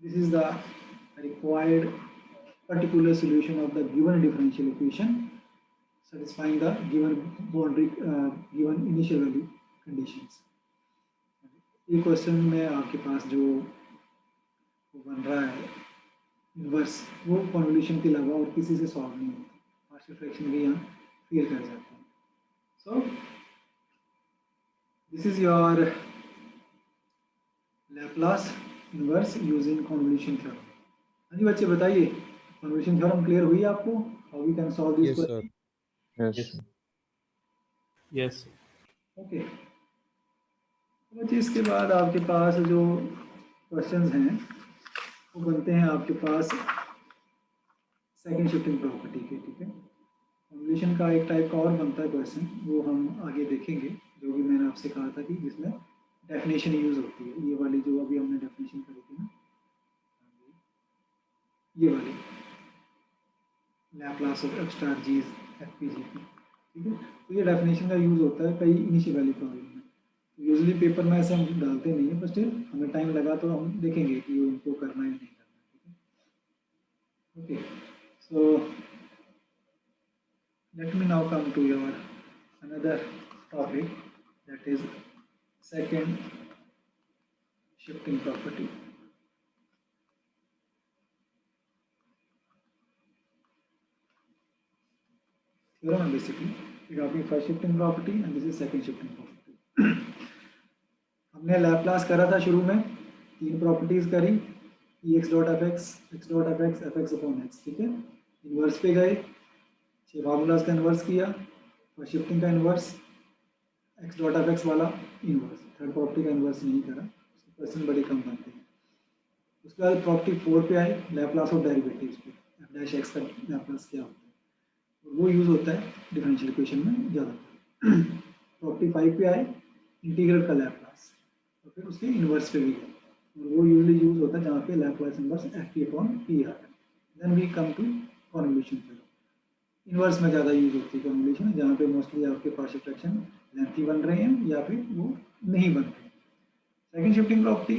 This is the required particular solution of the given differential equation satisfying the given boundary given initial value conditions. ये question में आपके पास जो बन रहा है inverse, वो convolution के अलावा और किसी से सॉल्व नहीं होता, पार्शियल फ्रैक्शन भी यहाँ फेल कर जाते हैं। So this is your Laplace inverse using convolution theorem. हाँ जी बच्चे बताइए, कॉन्वोल्यूशन थ्योरम क्लियर हुई आपको? How we can solve this Yes, sir. Question? Yes yes okay, बच्चे इसके बाद आपके पास जो क्वेश्चंस हैं वो बनते हैं आपके पास सेकंड शिफ्टिंग प्रॉपर्टी के, ठीक है। कॉन्वोल्यूशन का एक टाइप का और बनता है क्वेश्चन, वो हम आगे देखेंगे, जो भी मैंने आपसे कहा था कि जिसमें डेफिनेशन यूज होती है, ये वाली जो अभी हमने डेफिनेशन करी थी ना, ये वाली Laplace of F star G F P G P, ठीक है। तो ये डेफिनेशन का यूज होता है कई इनिशियल वैल्यू प्रॉब्लम में। यूजुअली पेपर में ऐसे हम डालते नहीं है, पर स्टिल हमें टाइम लगा तो हम देखेंगे कि उनको करना है या नहीं करना, ठीक है। Okay, so let me now come to your another topic, that is second shifting property. Theorem basically, we have first shifting property and this is second shifting property. हमने लैप्लास करा था शुरू में, 3 प्रॉपर्टीज करी, ex dot F x, x dot F x, F x upon x, ठीक है। Inverse पे गए, 6 फार्मूलाज का इन्वर्स किया, और शिफ्टिंग का inverse, x dot F x वाला इन्वर्स, थर्ड प्रॉपर्टी का इन्वर्स नहीं करा, उसके क्वेश्चन बड़े कम बनते हैं। उसके बाद प्रॉपर्टी 4 पे आए, लैप्लास ऑफ डेरिवेटिव्स पे, एफ डैश एक्स का लैप्लास क्या होता है, और वो यूज़ होता है डिफरेंशियल इक्वेशन में ज़्यादा। प्रॉपर्टी 5 पे आए, इंटीग्रल का लैप्लास, और फिर उसके इन्वर्स पे भी गए, और वो यूजली यूज होता है जहाँ पे Laplace inverse F P upon P आ है। Then we come to convolution पे, इन्वर्स में ज़्यादा यूज होती है कॉन्वोल्यूशन, जहाँ पे मोस्टली आपके पार्शियल फ्रैक्शन लेंथी बन रहे हैं या फिर वो नहीं बन रहे हैं। सेकंड शिफ्टिंग प्रॉपर्टी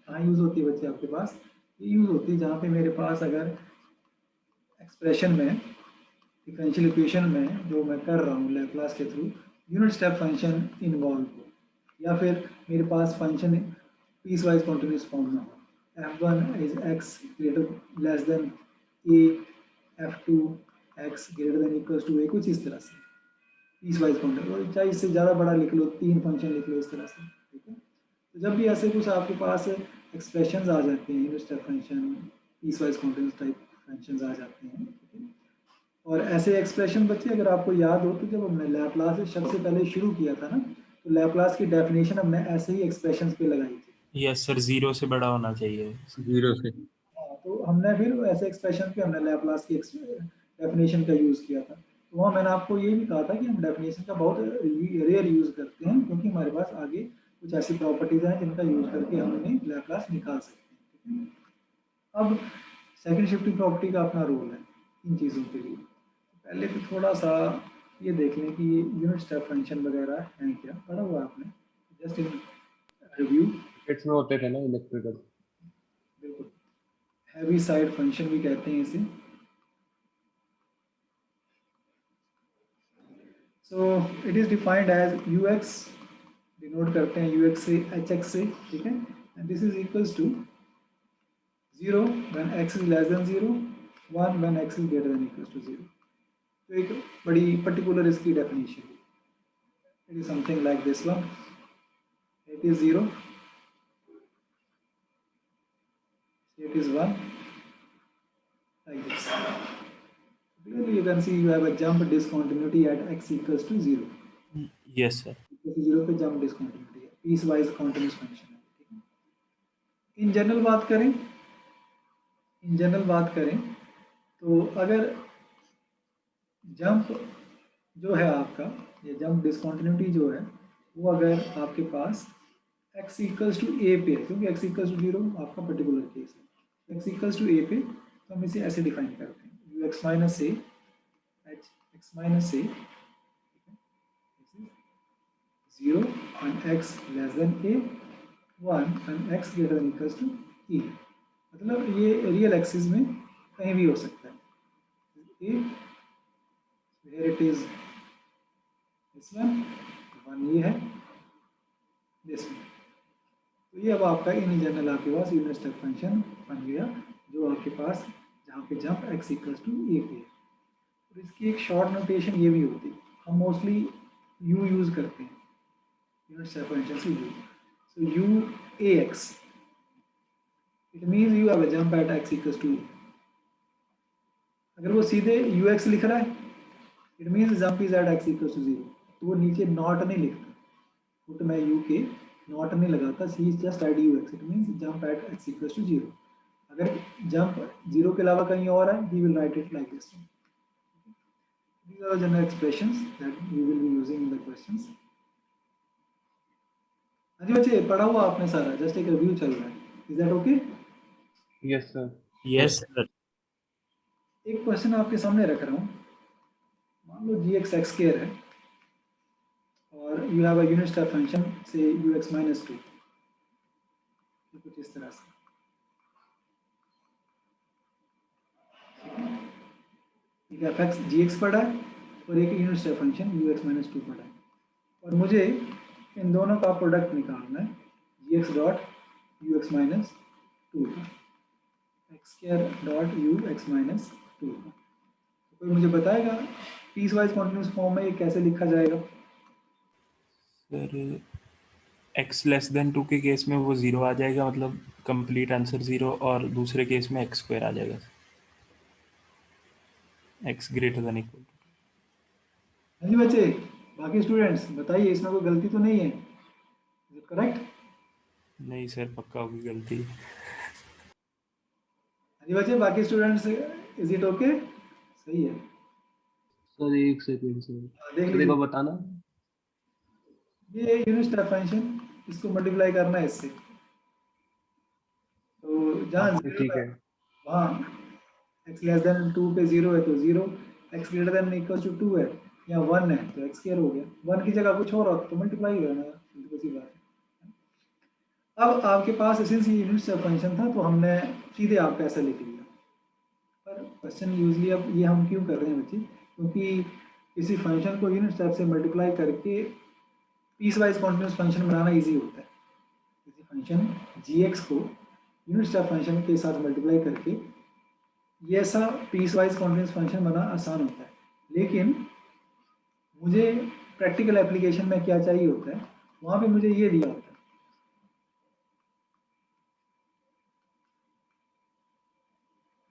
कहाँ यूज होती है बच्चे आपके पास, ये यूज होती है जहाँ पे मेरे पास अगर एक्सप्रेशन में, डिफरेंशियल इक्वेशन में जो मैं कर रहा हूँ लैप्लास के थ्रू, यूनिट स्टेप फंक्शन इन्वॉल्व हो, या फिर मेरे पास function piecewise continuous form में हो, f1 is x greater less than a, f2 x greater than equals to a, कुछ इस तरह से पीस वाइज कॉन्टिन्यूस, चाहे इससे ज़्यादा बड़ा लिख लो, 3 फंक्शन लिख लो, इस तरह से, ठीक है। तो जब भी ऐसे कुछ आपके पास एक्सप्रेशंस आ जाते हैं, unit step function, piecewise continuous type functions आ जाते हैं, ठीक है। और ऐसे एक्सप्रेशन बच्चे अगर आपको याद हो तो जब हमने लैप्लास शब्द से पहले शुरू किया था ना, तो लैप्लास की डेफिनेशन हमने ऐसे ही एक्सप्रेशंस पे लगाई थी। यस सर, 0 से बड़ा होना चाहिए। 0 से। हाँ, तो हमने फिर ऐसे एक्सप्रेशन पे हमने लैप्लास की डेफिनेशन का यूज़ किया था। तो वहाँ मैंने आपको ये भी कहा था कि हम डेफिनेशन का बहुत रेयर यूज़ करते हैं, क्योंकि हमारे पास आगे कुछ ऐसी प्रॉपर्टीज़ हैं जिनका यूज़ करके हम उन्हें लैप्लास निकाल सकते हैं, ठीक है। अब सेकंड शिफ्टिंग प्रॉपर्टी का अपना रोल है इन चीज़ों के लिए। पहले तो थोड़ा सा ये देख लें कि यूनिट स्टेप फंक्शन वगैरह हैं क्या, पढ़ा हुआ आपने, जस्ट इन रिव्यू। इट्स में होते थे ना इलेक्ट्रिकल। बिल्कुल, हैवी साइड फंक्शन भी कहते हैं इसे। So it is defined as U X, denote करते हैं यू एक्स से, एच एक्स से, ठीक है। And this is equals to 0 when x is less than 0, 1 when x is greater than equals to 0। तो एक बड़ी पर्टिकुलर इसकी डेफिनेशन है। It is something like this one. It is 0. It is 1. Like this. Clearly, you can see you have a jump discontinuity at x equals to 0. Yes sir. 0 पे jump discontinuity है, piece wise continuous function है, ठीक है। In general बात करें तो अगर jump जो है आपका, ये जंप डिसकॉन्टिन्यूटी जो है, वो अगर आपके पास x इक्वल्स टू a पे है, क्योंकि x इक्वल्स टू 0 आपका पर्टिकुलर केस है, x इक्वल्स टू a पे, तो हम इसे ऐसे डिफाइन करते हैं, u x minus a h x minus a, 0 and x less than a, 1 and x greater than equals to e। मतलब ये रियल एक्सिस में कहीं भी हो सकता है, a, here it is this one ये है this one। तो ये अब आपका इन जनरल आपके पास यूनिट स्टेप फंक्शन बन गया, जो आपके पास जहाँ पे jump x equals to a पे है। और इसकी एक शॉर्ट नोटेशन ये भी होती है, हम मोस्टली u यूज़ करते हैं यूनिट स्टेप फंक्शन से u। सो u ax, it means you have a jump at x equals to a। अगर वो सीधे ux लिख रहा है, it means jump is at x equals to 0, तो वो नीचे नॉट नहीं लिखता, पुट मैं u के नॉट नहीं लगाता, C is just add ux, it means jump at x equals to 0। अगर जंप 0 के अलावा कहीं और है, he will write it like this। These are the general expressions that we will be using in the questions। हाँ जी बच्चे, पढ़ा हुआ आपने सारा, जस्ट एक रिव्यू चल रहा है, is that okay? Yes sir. Yes sir. एक क्वेश्चन आपके सामने रख रहा हूँ, मान लो जी एक्स एक्स स्क्वायर है और you have a unit step function से यू एक्स माइनस 2, कुछ इस तरह से। एक एफ एक्स जी एक्स पढ़ा है और एक unit step function you X minus 2 पढ़ा है, और मुझे इन दोनों का प्रोडक्ट निकालना है, G X dot U X minus 2 का, X square dot U X minus 2 का। कोई मुझे बताएगा पीस वाइज कॉन्टिन्यूस फॉर्म में ये कैसे लिखा जाएगा? सर x लेस देन 2 के केस में वो 0 आ जाएगा, मतलब कंप्लीट आंसर 0, और दूसरे केस में x स्क्वायर आ जाएगा, x ग्रेटर देन इक्वल। हाँ जी बच्चे, बाकी स्टूडेंट्स बताइए, इसमें कोई गलती तो नहीं है? Is it correct? नहीं सर, पक्का होगी गलती। हाँ जी बच्चे, बाकी स्टूडेंट्स, इज इट ओके? सही है। सर एक सेकंड सर, देख देखो लीजिए, बताना। ये यूनिट स्टेप फंक्शन, इसको मल्टीप्लाई करना है इससे, तो जहाँ हाँ जीरो ठीक है है। वहाँ x लेस देन 2 पे 0 है तो 0, x greater than equal to 2 है या 1 है तो x स्क्वायर हो गया, 1 की जगह कुछ और हो तो मल्टीप्लाई करना, सिंपल सी बात है। अब आपके पास सिंस ये यूनिट स्टेप फंक्शन था तो हमने सीधे आपका ऐसा लिख लिया, पर क्वेश्चन यूजली अब ये हम क्यों कर रहे हैं बच्चे, क्योंकि किसी फंक्शन को यूनिट स्टेप से मल्टीप्लाई करके पीस वाइज कॉन्टिन्यूस फंक्शन बनाना इजी होता है। किसी फंक्शन g को यूनिट स्टेप फंक्शन के साथ मल्टीप्लाई करके ये ऐसा पीस वाइज कॉन्टिन्यूस फंक्शन बना आसान होता है, लेकिन मुझे प्रैक्टिकल एप्लीकेशन में क्या चाहिए होता है, वहाँ पे मुझे ये दिया होता है,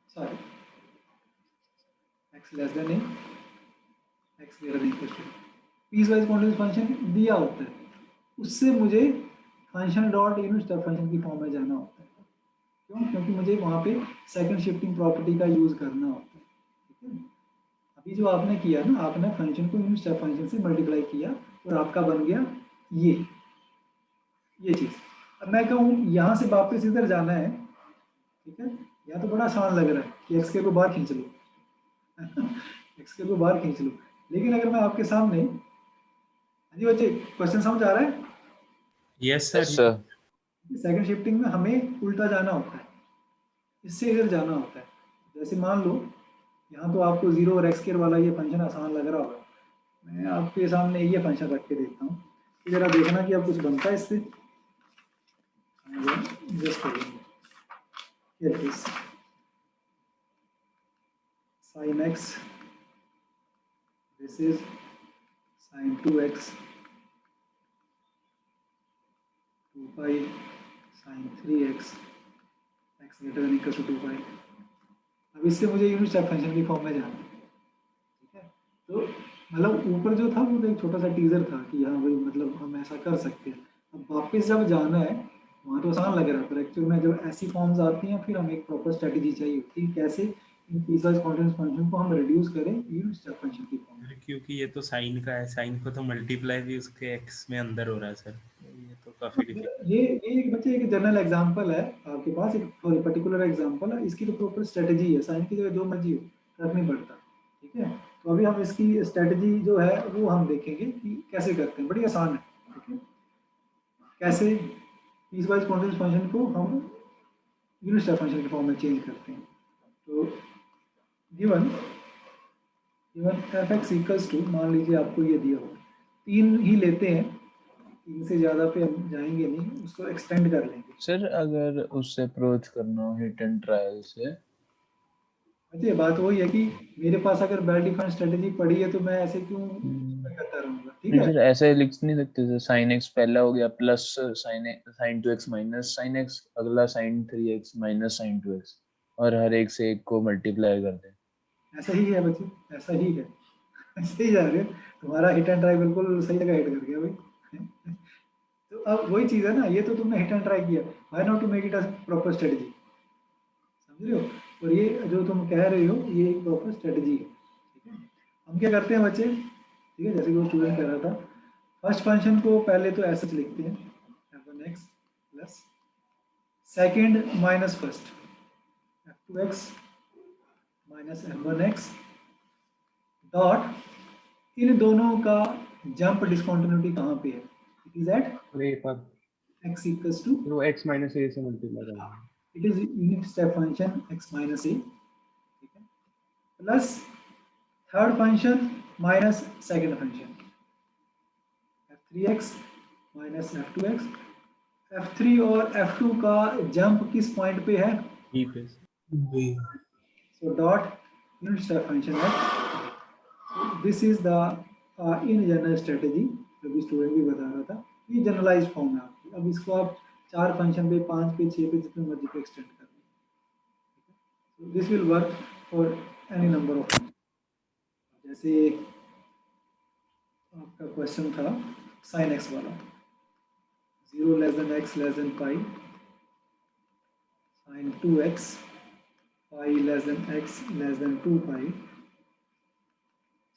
sorry x less than x greater than equal to, piecewise continuous function दिया होता है, उससे मुझे function dot unit step function की फॉर्म में जाना होता है। क्यों? क्योंकि मुझे वहाँ पे सेकंड शिफ्टिंग प्रॉपर्टी का यूज़ करना होता है, ठीक है। अभी जो आपने किया ना, आपने फंक्शन को यूनिट स्टेप फंक्शन से मल्टीप्लाई किया और आपका बन गया ये चीज़। अब मैं कहूँ यहाँ से वापस इधर जाना है, ठीक है, यहाँ तो बड़ा आसान लग रहा है कि एक्स के को बाहर खींच लो एक्स के को बाहर खींच लो, लेकिन अगर मैं आपके सामने, हाँ जी बच्चे क्वेश्चन समझ आ रहा है? Yes yes sir. Sir. Second shifting में हमें उल्टा जाना होता है, इससे इधर जाना होता है। जैसे मान लो यहाँ तो आपको 0 और x स्क्वायर वाला ये फंक्शन आसान लग रहा होगा, मैं आपके सामने ये फंक्शन रख के देखता हूँ, तो जरा देखना कि अब कुछ बनता है इससे। Just here it is, sin x, this is sin 2x, 2 pi sin 3x, x greater than equal to 2 pi। अब इससे मुझे यूनिट स्टेप फंक्शन की फॉर्म में जाना है, ठीक है। तो मतलब ऊपर जो था वो तो एक छोटा सा टीजर था कि हाँ भाई मतलब हम ऐसा कर सकते हैं, अब वापस जब जाना है वहाँ तो आसान लग रहा है, पर एक्चुअल में जब ऐसी फॉर्म्स आती हैं फिर हमें एक प्रॉपर स्ट्रेटजी चाहिए होती है कैसे इन पीसवाइज कॉन्टिन्यूस फंक्शन को हम रिड्यूस करें यूनिट स्टेप फंक्शन की फॉर्म में। क्योंकि ये तो साइन का है, साइन को तो मल्टीप्लाई भी उसके x में अंदर हो रहा है सर, ये तो काफी डिफिकल्ट। ये एक बच्चे एक जनरल एग्जांपल है आपके पास, एक पर्टिकुलर एग्जांपल है, इसकी तो प्रॉपर स्ट्रेटजी है, साइन की जगह जो मर्जी हो फर्क नहीं पड़ता, ठीक है। तो अभी हम इसकी स्ट्रेटजी जो है वो हम देखेंगे कि कैसे करते हैं, बड़ी आसान है, ठीक है। कैसे पीस वाइज कॉन्टिन्यूस फंक्शन को हम यूनिट स्टेप फंक्शन के फॉर्म में चेंज करते हैं। तो given F X equals to, मान लीजिए आपको ये दिया हो, 3 ही लेते हैं, 3 से ज़्यादा पे हम जाएंगे नहीं, उसको एक्सटेंड कर लेंगे। सर अगर उससे अप्रोच करना हो हिट एंड ट्रायल से, अच्छा बात वही है कि मेरे पास अगर वेल डिफाइंड स्ट्रेटजी पड़ी है तो मैं ऐसे क्यों उसमें करता रहूँगा, ठीक नहीं है। सर ऐसे लिख नहीं सकते सर, साइन एक्स पहला हो गया plus sine 2x minus sine X, अगला sine 3x minus sine 2x, और हर एक से एक को मल्टीप्लाई कर दें। ऐसा ही है बच्चे, ऐसा ही है ऐसे ही जा रहे हो, तुम्हारा हिट एंड ट्राई बिल्कुल सही जगह हिट कर गया भाई तो अब वही चीज़ है ना, ये तो तुमने हिट एंड ट्राई किया, why not to make it a proper strategy, समझ रहे हो। और ये जो तुम कह रहे हो ये एक प्रॉपर स्ट्रेटजी है, ठीक है। हम क्या करते हैं बच्चे, ठीक है, जैसे कि वो स्टूडेंट कह रहा था, फर्स्ट फंक्शन को पहले तो ऐसे लिखते हैं f1x plus second minus first f2x minus f1x dot in दोनों का जंप डिस्कॉन्टिन्यूटी कहाँ पे है, इट इज एट और ए पर x इक्वल्स टू, वो x माइनस ए से मल्टीप्लाई करना है। It is unit step function x minus A, ठीक है, plus third function minus second function f3x minus f2x, f3 और f2 का जंप किस पॉइंट पे है, ई पे। So dot unit step function है। This is the in general strategy, जो भी स्टूडेंट भी बता रहा था, ये जनरलाइज फॉर्म है। अब इसको आप 4 फंक्शन पे, 5 पे, 6 पे, जितने मर्जी पे एक्सटेंड कर लो। This will work for any number of function. जैसे आपका क्वेश्चन था sin x वाला, 0 less than x less than pi, sin 2x, pi less than x less than 2 pi,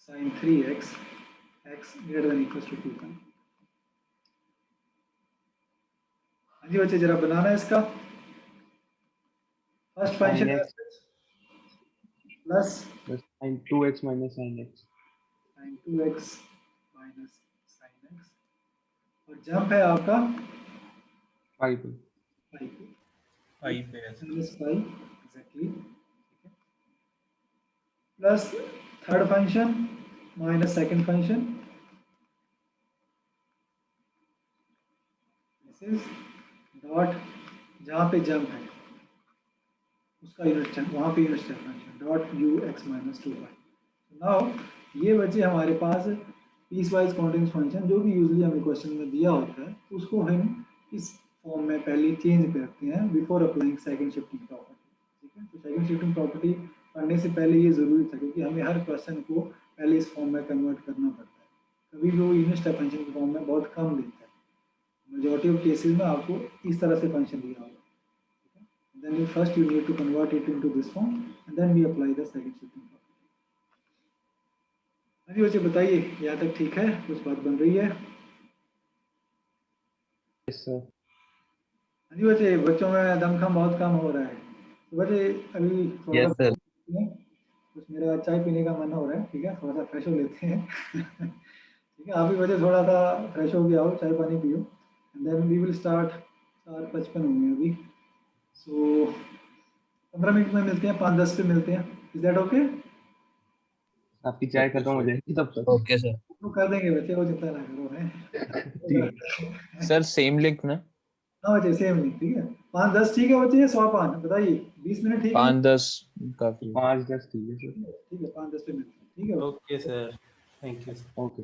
sin 3x, x greater than equals to 2 pi. हाँ जी बच्चे, जरा बनाना है इसका। First function Sin x plus plus sin 2x minus sin x। sin 2x minus sin x, और jump है आपका 5 पे। पाई पे, 5 पे ऐसे। Minus pi exactly, plus third function minus second function, this is dot, जहाँ पे जंप है उसका यूनिट स्टेप, वहाँ पे unit step function dot U X minus 2 Y. Now ये बच्चे हमारे पास पीस वाइज कॉन्टिन्यूस फंक्शन जो कि यूजली हमें क्वेश्चन में दिया होता है, उसको हम इस फॉर्म में पहले चेंज करते हैं before applying second shifting property. ठीक है, तो सेकंड शिफ्टिंग प्रॉपर्टी पढ़ने से पहले ये ज़रूरी था, क्योंकि हमें हर क्वेश्चन को पहले इस फॉर्म में कन्वर्ट करना पड़ता है। कभी भी वो यूनिट स्टेप फंक्शन के फॉर्म में बहुत कम देता है, मेजॉरिटी ऑफ केसेस में आपको इस तरह से फंक्शन दिया होगा। Then first you need to convert it into this form and then we apply the second shifting property। हाँ जी बच्चे बताइए, यहाँ तक ठीक है, कुछ बात बन रही है? Yes sir। हाँ जी बच्चे, बच्चों में दमखम बहुत कम हो रहा है। तो बच्चे अभी थोड़ा Yes, सा sir। कुछ मेरा चाय पीने का मन हो रहा है, ठीक है, थोड़ा सा फ्रेश हो लेते हैं। ठीक है, आप भी बच्चे थोड़ा सा फ्रेश हो के आओ, चाय पानी पियो, and then we will start. 4:55 होंगे अभी, सो 15 मिनट में मिलते हैं, 5:10 पे मिलते हैं। Is that okay? आपकी चाय खत्म हो जाएगी तब तक। Okay sir. तो कर देंगे बच्चे, वो चिंता ना करो है। ठीक। सर सेम लिंक ना? हाँ बच्चे सेम नहीं, ठीक है। 5:10 ठीक है बच्चे, 100 बताइए, 20 मिनट ठीक है? 5-10 काफी। 5-10 ठीक है सर। ठीक है, 5:10 पे मिलते हैं, ठीक है। Okay sir, thank you. Okay.